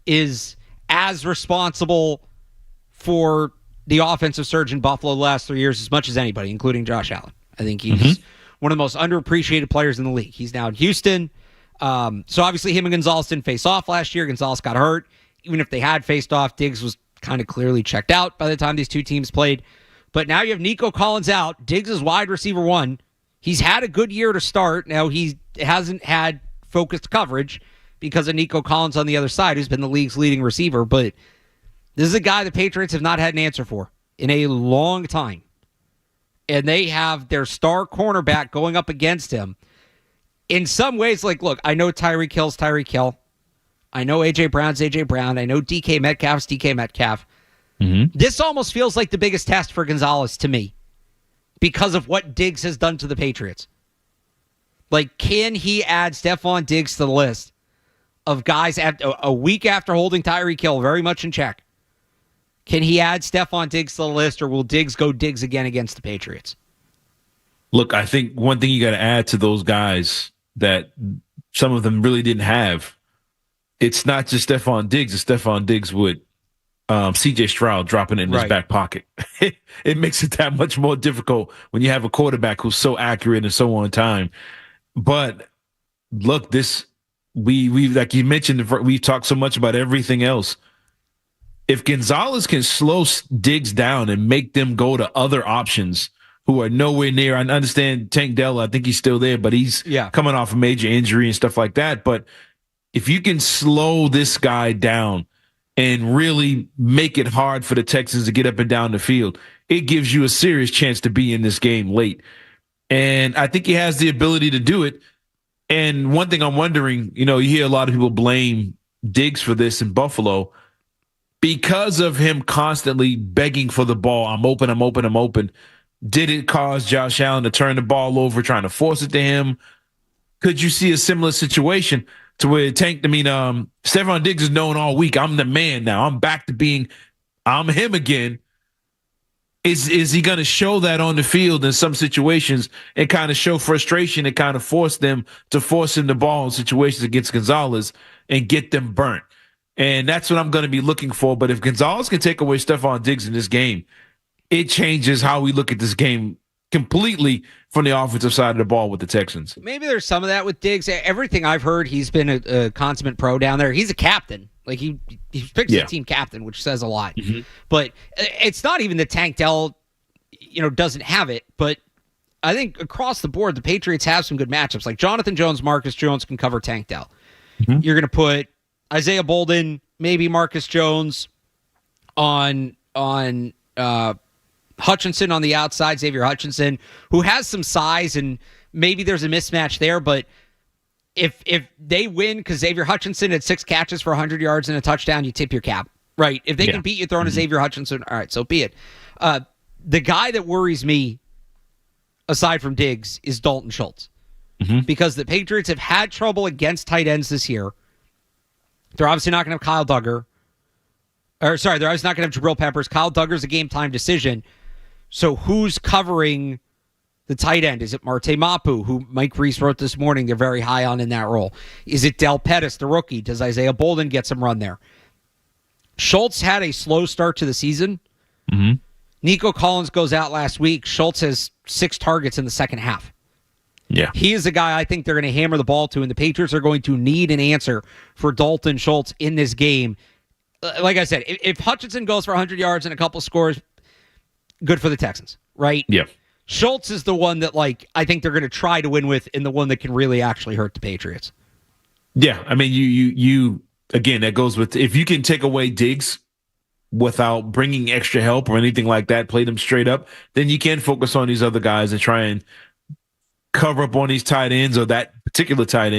is as responsible for the offensive surge in Buffalo the last 3 years as much as anybody, including Josh Allen. I think he's one of the most underappreciated players in the league. He's now in Houston. So obviously him and Gonzalez didn't face off last year. Gonzalez got hurt. Even if they had faced off, Diggs was kind of clearly checked out by the time these two teams played. But now you have Nico Collins out. Diggs is wide receiver 1. He's had a good year to start. Now he hasn't had focused coverage because of Nico Collins on the other side, who's been the league's leading receiver. But this is a guy the Patriots have not had an answer for in a long time. And they have their star cornerback going up against him. In some ways, look, I know Tyreek Hill's Tyreek Hill. I know A.J. Brown's A.J. Brown. I know DK Metcalf's DK Metcalf. Mm-hmm. This almost feels like the biggest test for Gonzalez to me because of what Diggs has done to the Patriots. Can he add Stephon Diggs to the list of guys a week after holding Tyreek Hill very much in check? Can he add Stephon Diggs to the list, or will Diggs go Diggs again against the Patriots? Look, I think one thing you got to add to those guys that some of them really didn't have, it's not just Stephon Diggs. It's Stephon Diggs with C.J. Stroud dropping it in his back pocket. It makes it that much more difficult when you have a quarterback who's so accurate and so on time. But look, we like you mentioned, we've talked so much about everything else. If Gonzalez can slow Diggs down and make them go to other options who are nowhere near, I understand Tank Dell, I think he's still there, but he's coming off a major injury and stuff like that. But if you can slow this guy down and really make it hard for the Texans to get up and down the field, it gives you a serious chance to be in this game late. And I think he has the ability to do it. And one thing I'm wondering, you hear a lot of people blame Diggs for this in Buffalo because of him constantly begging for the ball. I'm open, I'm open, I'm open. Did it cause Josh Allen to turn the ball over, trying to force it to him? Could you see a similar situation to where Stephon Diggs is known all week, I'm the man now. I'm back to I'm him again. Is he going to show that on the field in some situations and kind of show frustration and kind of force them to force him the ball in situations against Gonzalez and get them burnt? And that's what I'm going to be looking for. But if Gonzalez can take away Stephon Diggs in this game, it changes how we look at this game completely from the offensive side of the ball with the Texans. Maybe there's some of that with Diggs. Everything I've heard, he's been a consummate pro down there. He's a captain. He's picked as a team captain, which says a lot. Mm-hmm. But it's not even that Tank Dell, doesn't have it. But I think across the board, the Patriots have some good matchups. Like Jonathan Jones, Marcus Jones can cover Tank Dell. Mm-hmm. You're going to put Isaiah Bolden, maybe Marcus Jones on Hutchinson on the outside, Xavier Hutchinson, who has some size, and maybe there's a mismatch there, but if they win because Xavier Hutchinson had 6 catches for 100 yards and a touchdown, you tip your cap, right? If they can beat you throwing a Xavier Hutchinson, all right, so be it. The guy that worries me, aside from Diggs, is Dalton Schultz, because the Patriots have had trouble against tight ends this year. They're obviously not going to have Kyle Duggar. Or sorry, they're obviously not going to have Jabril Peppers. Kyle Duggar's a game-time decision. So who's covering the tight end? Is it Marte Mapu, who Mike Reese wrote this morning they're very high on in that role? Is it Del Pettis, the rookie? Does Isaiah Bolden get some run there? Schultz had a slow start to the season. Mm-hmm. Nico Collins goes out last week. Schultz has 6 targets in the second half. Yeah. He is a guy I think they're going to hammer the ball to, and the Patriots are going to need an answer for Dalton Schultz in this game. Like I said, if Hutchinson goes for 100 yards and a couple scores, good for the Texans, right? Yeah. Schultz is the one that, I think they're going to try to win with, and the one that can really actually hurt the Patriots. Yeah, I mean, you again, that goes with, if you can take away Diggs without bringing extra help or anything like that, play them straight up, then you can focus on these other guys and try and cover up on these tight ends or that particular tight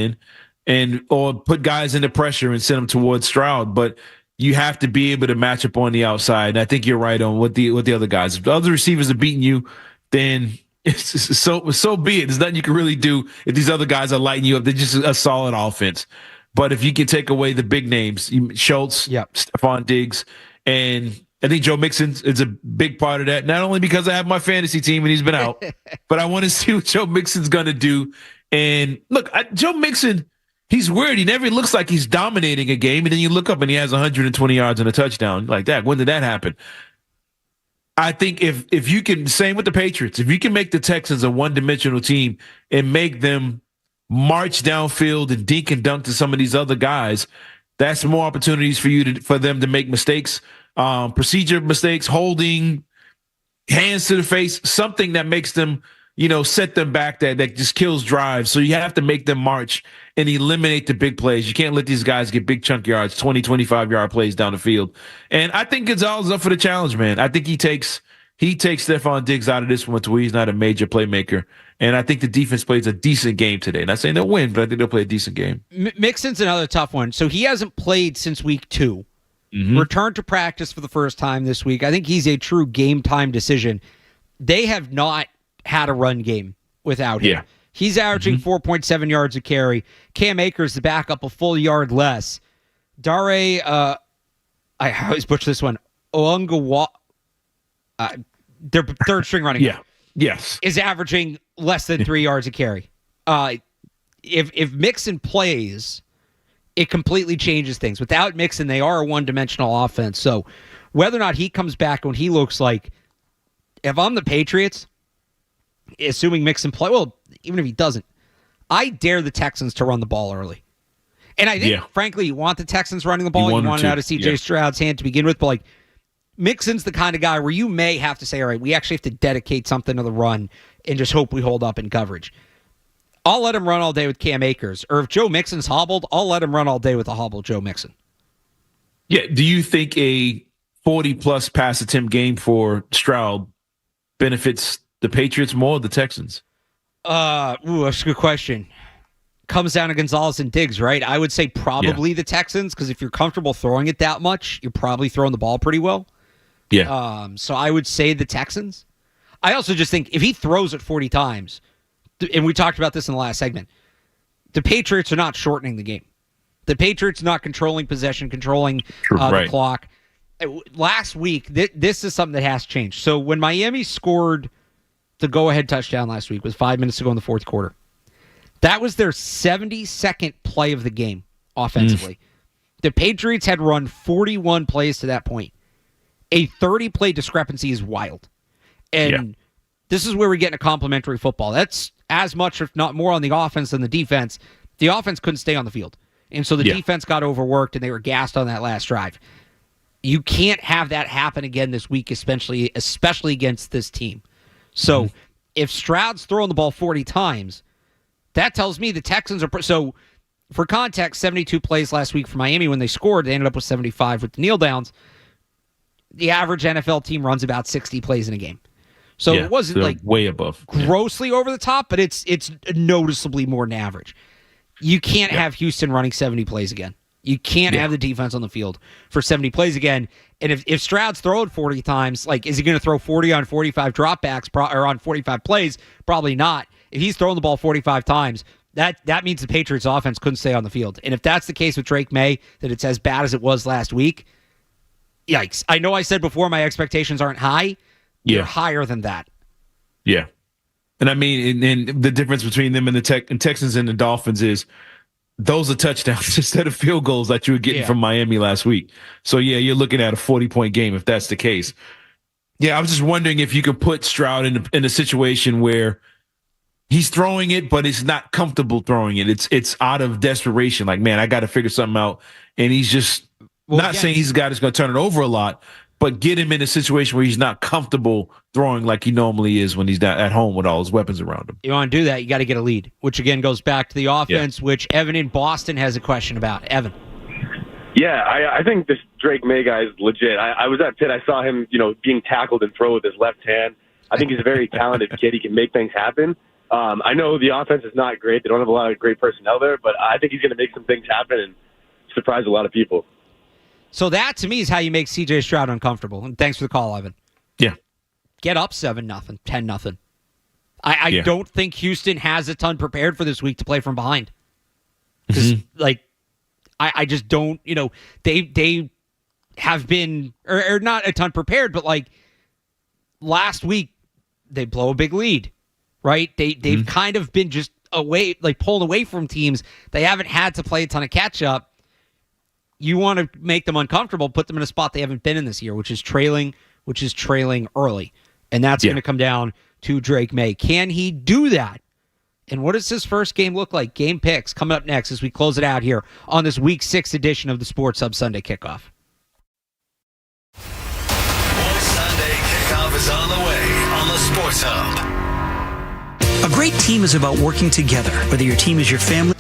end, or put guys into pressure and send them towards Stroud. But you have to be able to match up on the outside. And I think you're right on what the other guys. If the other receivers are beating you, then so be it. There's nothing you can really do if these other guys are lighting you up. They're just a solid offense. But if you can take away the big names, Schultz, Stephon Diggs, and I think Joe Mixon is a big part of that. Not only because I have my fantasy team and he's been out, but I want to see what Joe Mixon's going to do. And look, Joe Mixon, he's weird. He never looks like he's dominating a game, and then you look up and he has 120 yards and a touchdown like that. When did that happen? I think if you can, same with the Patriots, if you can make the Texans a one-dimensional team and make them march downfield and dink and dunk to some of these other guys, that's more opportunities for them to make mistakes, procedure mistakes, holding, hands to the face, something that makes them, set them back, that just kills drives. So you have to make them march and eliminate the big plays. You can't let these guys get big chunk yards, 20, 25-yard plays down the field. And I think Gonzalez is up for the challenge, man. I think he takes Stephon Diggs out of this one to where he's not a major playmaker. And I think the defense plays a decent game today. Not saying they'll win, but I think they'll play a decent game. Mixon's another tough one. So he hasn't played since week 2. Mm-hmm. Returned to practice for the first time this week. I think he's a true game-time decision. They have not had a run game without him. Yeah. He's averaging 4.7 yards a carry. Cam Akers, the backup, a full yard less. Dare, I always butcher this one, Oungawa, their third-string running back. Yes. Is averaging less than 3 yards a carry. If Mixon plays, it completely changes things. Without Mixon, they are a one-dimensional offense. So whether or not he comes back when he looks like, if I'm the Patriots, assuming Mixon play, well, even if he doesn't, I dare the Texans to run the ball early. And I think, frankly, you want the Texans running the ball. You want it out of C.J. Stroud's hand to begin with. But, Mixon's the kind of guy where you may have to say, all right, we actually have to dedicate something to the run and just hope we hold up in coverage. I'll let him run all day with Cam Akers. Or if Joe Mixon's hobbled, I'll let him run all day with a hobbled Joe Mixon. Yeah. Do you think a 40-plus pass attempt game for Stroud benefits the Patriots more or the Texans? That's a good question. Comes down to Gonzalez and Diggs, right? I would say probably the Texans, because if you're comfortable throwing it that much, you're probably throwing the ball pretty well. Yeah. So I would say the Texans. I also just think if he throws it 40 times, and we talked about this in the last segment, the Patriots are not shortening the game. The Patriots are not controlling possession, controlling the clock. Last week, this is something that has changed. So when Miami scored the go-ahead touchdown last week, with 5 minutes to go in the fourth quarter, that was their 72nd play of the game offensively. The Patriots had run 41 plays to that point. A 30-play discrepancy is wild. And this is where we get into complimentary football. That's as much, if not more, on the offense than the defense. The offense couldn't stay on the field. And so the defense got overworked, and they were gassed on that last drive. You can't have that happen again this week, especially against this team. So if Stroud's throwing the ball 40 times, that tells me the Texans are... So for context, 72 plays last week for Miami when they scored. They ended up with 75 with the kneel downs. The average NFL team runs about 60 plays in a game. So it wasn't way above, grossly over the top, but it's noticeably more than average. You can't have Houston running 70 plays again. You can't have the defense on the field for 70 plays again. And if Stroud's throwing 40 times, is he going to throw 40 on 45 dropbacks or on 45 plays? Probably not. If he's throwing the ball 45 times, that means the Patriots offense couldn't stay on the field. And if that's the case with Drake May, that it's as bad as it was last week, yikes. I know I said before my expectations aren't high. Yeah. They're higher than that. Yeah. And I mean, and the difference between them and the Texans and the Dolphins is those are touchdowns instead of field goals that you were getting from Miami last week. So, yeah, you're looking at a 40-point game if that's the case. Yeah, I was just wondering if you could put Stroud in a situation where he's throwing it, but he's not comfortable throwing it. It's out of desperation. Like, man, I got to figure something out. And he's just saying he's a guy that's going to turn it over a lot, but get him in a situation where he's not comfortable throwing like he normally is when he's at home with all his weapons around him. You want to do that, you got to get a lead, which again goes back to the offense, which Evan in Boston has a question about. Evan. Yeah, I think this Drake May guy is legit. I was at Pitt. I saw him, being tackled and throw with his left hand. I think he's a very talented kid. He can make things happen. I know the offense is not great. They don't have a lot of great personnel there, but I think he's going to make some things happen and surprise a lot of people. So that, to me, is how you make C.J. Stroud uncomfortable. And thanks for the call, Evan. Yeah. Get up 7-0, 10-0. I don't think Houston has a ton prepared for this week to play from behind. Because, I just don't, they have been, or not a ton prepared, but last week, they blow a big lead, right? They've kind of been just away, pulled away from teams. They haven't had to play a ton of catch up. You want to make them uncomfortable, put them in a spot they haven't been in this year, which is trailing early. And that's going to come down to Drake May. Can he do that? And what does his first game look like? Game picks coming up next as we close it out here on this Week 6 edition of the Sports Hub Sunday Kickoff. More Sunday Kickoff is on the way on the Sports Hub. A great team is about working together, whether your team is your family.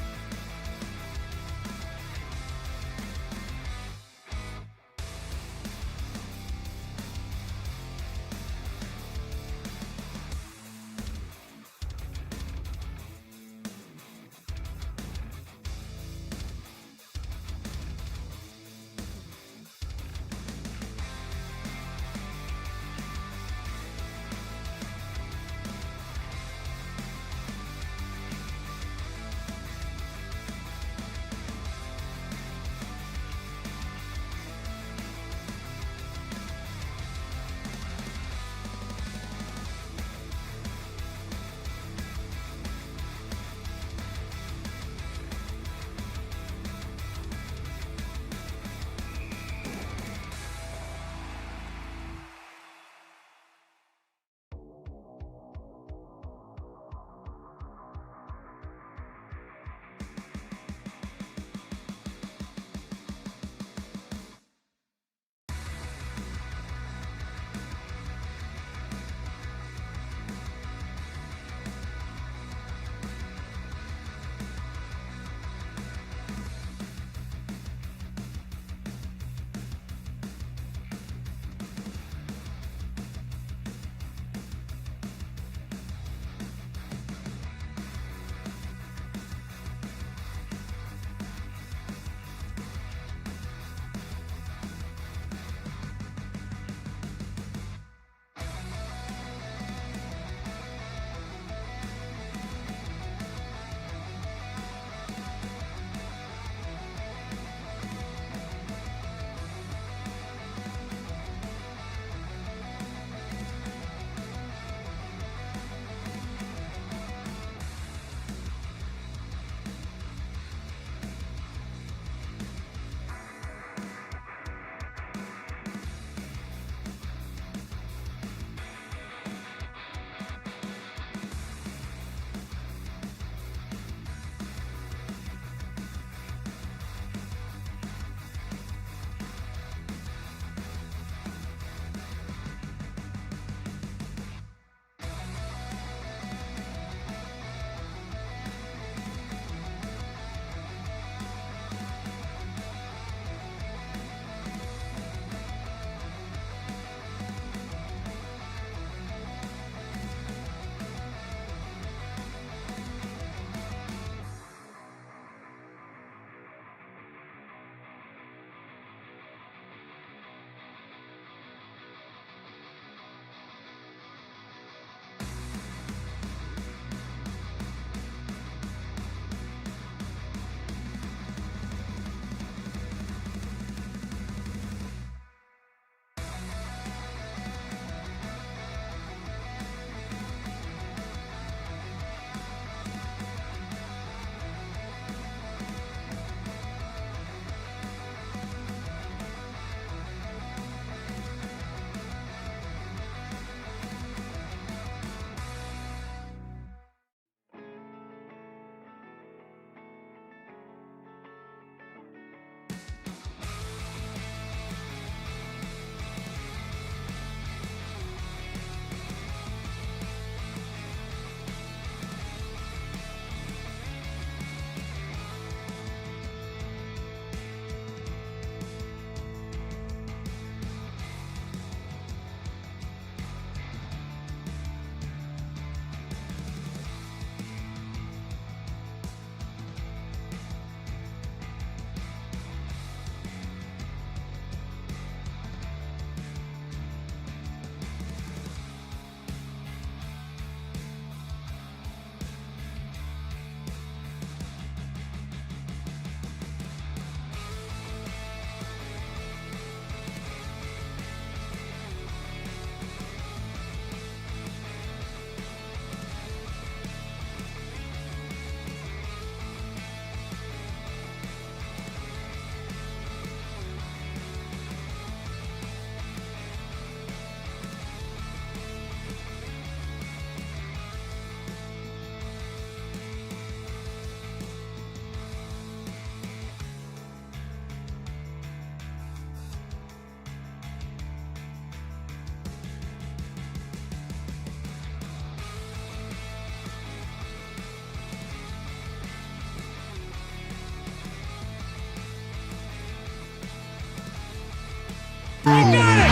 He did it!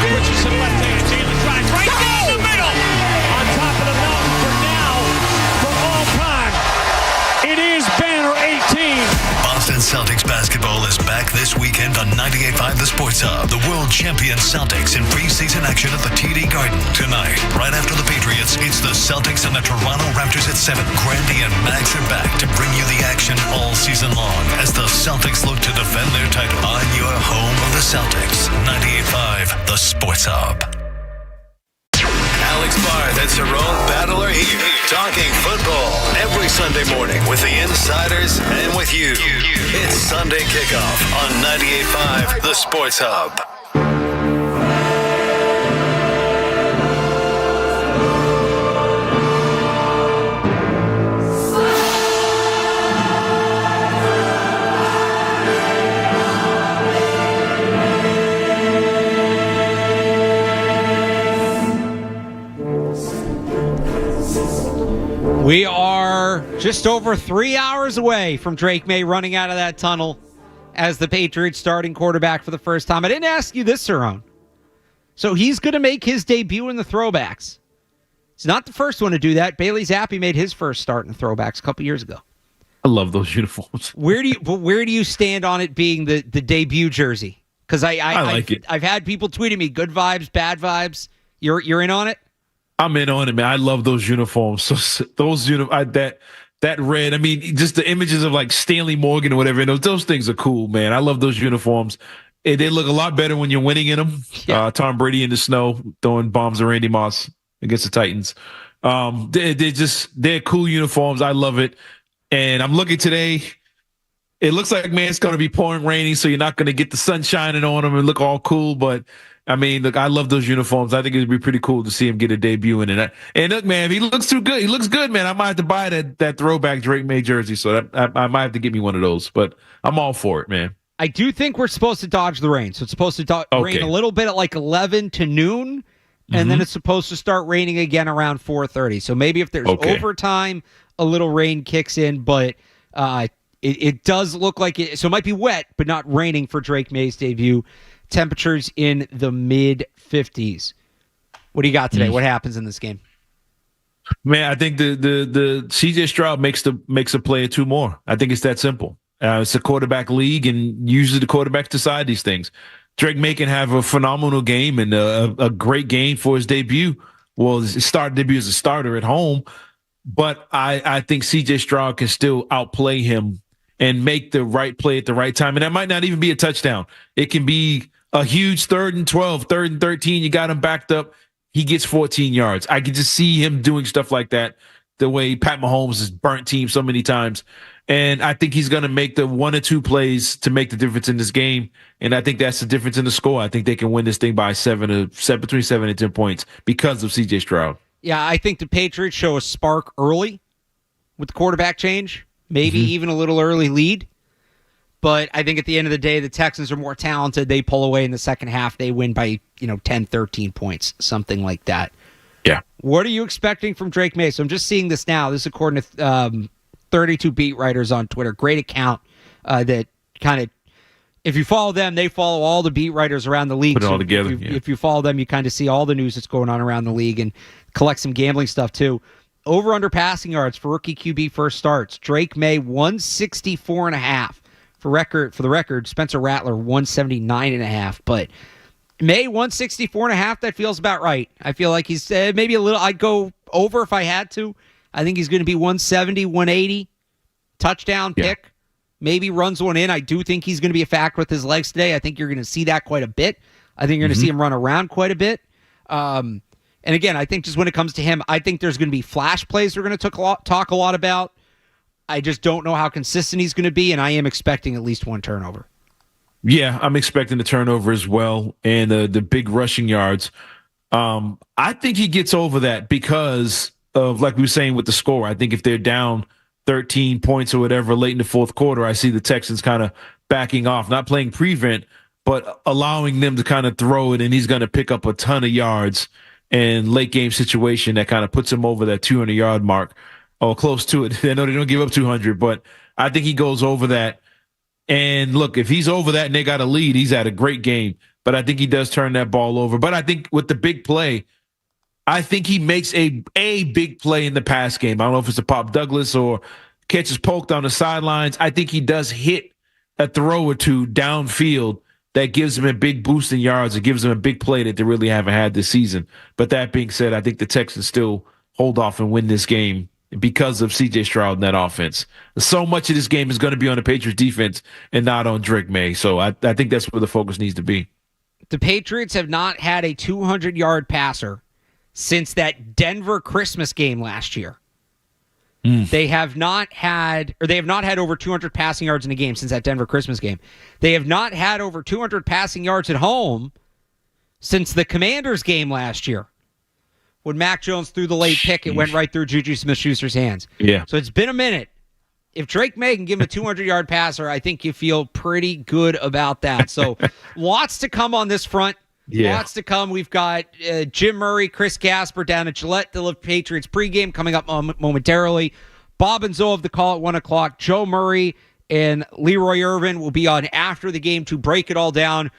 Richardson left-handed, Jalen drives right down the middle! On top of the mountain for now, for all time. It is banner 18. Boston Celtics basketball is back this weekend on 98.5 The Sports Hub. The world champion Celtics in preseason action at the TD Garden tonight. Right after the Patriots, it's the Celtics and the Toronto Raptors at 7. Grandy and Max are back to bring you the action all season long as the Celtics look to defend their title on your home of the Celtics. 98.5 The Sports Hub. Alex Barth and Cerrone Battle are here, talking football every Sunday morning with the insiders and with you. It's Sunday Kickoff on 98.5 The Sports Hub. We are just over 3 hours away from Drake May running out of that tunnel as the Patriots starting quarterback for the first time. I didn't ask you this, Cerrone. So he's going to make his debut in the throwbacks. He's not the first one to do that. Bailey Zappi made his first start in the throwbacks a couple years ago. I love those uniforms. Where do you stand on it being the debut jersey? Because I like it. I've had people tweeting me, good vibes, bad vibes. You're in on it? I'm in on it, man. I love those uniforms. So those that red. I mean, just the images of like Stanley Morgan or whatever. And those things are cool, man. I love those uniforms. They look a lot better when you're winning in them. Yeah. Tom Brady in the snow throwing bombs at Randy Moss against the Titans. They're cool uniforms. I love it. And I'm looking today. It looks like, man, it's going to be pouring raining, so you're not going to get the sun shining on them and look all cool. But I mean, look, I love those uniforms. I think it'd be pretty cool to see him get a debut in it. And look, man, if he looks too good, he looks good, man. I might have to buy that throwback Drake May jersey. So I might have to get me one of those. But I'm all for it, man. I do think we're supposed to dodge the rain. So it's supposed to rain a little bit at like 11 to noon, and then it's supposed to start raining again around 4:30. So maybe if there's overtime, a little rain kicks in. But it does look like it. So it might be wet, but not raining for Drake May's debut. Temperatures in the mid-50s. What do you got today? What happens in this game? Man, I think the CJ Stroud makes a play or two more. I think it's that simple. It's a quarterback league, and usually the quarterbacks decide these things. Drake May can have a phenomenal game and a great game for his debut. Well, his debut as a starter at home, but I think CJ Stroud can still outplay him and make the right play at the right time. And that might not even be a touchdown. It can be a huge 3rd and 12, 3rd and 13. You got him backed up. He gets 14 yards. I can just see him doing stuff like that, the way Pat Mahomes has burnt teams so many times. And I think he's going to make the 1 or 2 plays to make the difference in this game. And I think that's the difference in the score. I think they can win this thing by between 7 and 10 points because of CJ Stroud. Yeah, I think the Patriots show a spark early with the quarterback change, maybe even a little early lead. But I think at the end of the day, the Texans are more talented. They pull away in the second half. They win by 10, 13 points, something like that. Yeah. What are you expecting from Drake May? So I'm just seeing this now. This is according to 32 beat writers on Twitter. Great account that kind of, if you follow them, they follow all the beat writers around the league. Put it all together. If you follow them, you kind of see all the news that's going on around the league and collect some gambling stuff too. Over under passing yards for rookie QB first starts. Drake May 164.5. For the record, Spencer Rattler 179.5. But May 164.5. That feels about right. I feel like he's maybe a little. I'd go over if I had to. I think he's going to be 170, 180. Touchdown pick. Maybe runs one in. I do think he's going to be a factor with his legs today. I think you're going to see that quite a bit. I think you're going to see him run around quite a bit. And again, I think just when it comes to him, I think there's going to be flash plays we're going to talk a lot about. I just don't know how consistent he's going to be, and I am expecting at least one turnover. Yeah, I'm expecting the turnover as well, and the big rushing yards. I think he gets over that because of, like we were saying with the score. I think if they're down 13 points or whatever late in the fourth quarter, I see the Texans kind of backing off, not playing prevent, but allowing them to kind of throw it, and he's going to pick up a ton of yards and late game situation that kind of puts him over that 200-yard mark. Oh, close to it. I know they don't give up 200, but I think he goes over that. And look, if he's over that and they got a lead, he's had a great game. but I think he does turn that ball over. But I think with the big play, I think he makes a big play in the pass game. I don't know if it's a Pop Douglas or catches poked on the sidelines. I think he does hit a throw or two downfield that gives him a big boost in yards. It gives him a big play that they really haven't had this season. But that being said, I think the Texans still hold off and win this game because of C.J. Stroud and that offense. So much of this game is going to be on the Patriots defense and not on Drake May. So I think that's where the focus needs to be. The Patriots have not had a 200-yard passer since that Denver Christmas game last year. They have not had over 200 passing yards in a game since that Denver Christmas game. They have not had over 200 passing yards at home since the Commanders game last year. When Mac Jones threw the late pick, it went right through Juju Smith-Schuster's hands. Yeah. So it's been a minute. If Drake May can give him a 200-yard passer, I think you feel pretty good about that. So lots to come on this front. Yeah. Lots to come. We've got Jim Murray, Chris Gasper down at Gillette to live Patriots pregame coming up momentarily. Bob and Zoe have the call at 1 o'clock. Joe Murray and Leroy Irvin will be on after the game to break it all down.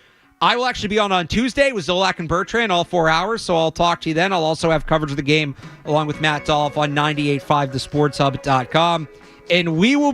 I will actually be on Tuesday with Zolak and Bertrand all 4 hours, so I'll talk to you then. I'll also have coverage of the game along with Matt Dolph on 98.5 thesportshub.com. And we will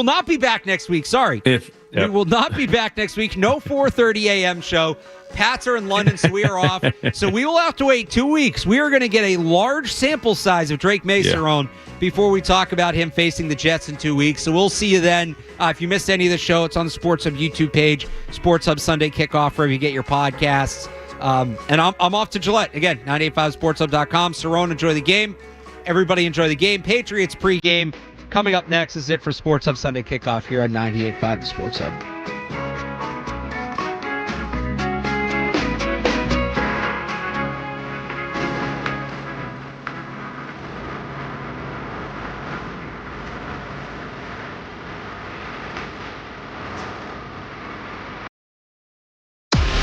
not be back next week. Sorry. We will not be back next week. No 4:30 a.m. show. Pats are in London, so we are off. So we will have to wait 2 weeks. We are going to get a large sample size of Drake May Cerrone before we talk about him facing the Jets in 2 weeks. So we'll see you then. If you missed any of the show, it's on the Sports Hub YouTube page, Sports Hub Sunday Kickoff, wherever you get your podcasts. And I'm off to Gillette. Again, 985sportshub.com. Cerrone, enjoy the game. Everybody enjoy the game. Patriots pregame. Coming up next is it for Sports Hub Sunday Kickoff here on 98.5 The Sports Hub.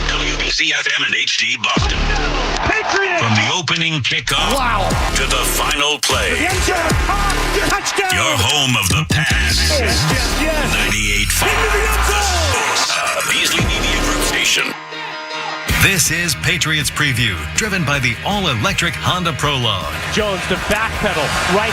WBC-FM and HD Boston. Patriots! From the opening kickoff to the final play. Touchdown! Your home of the Pats. 98.5 The Sports Hub. Beasley Media Group Station. This is Patriots Preview, driven by the all-electric Honda Prologue. Jones to backpedal, right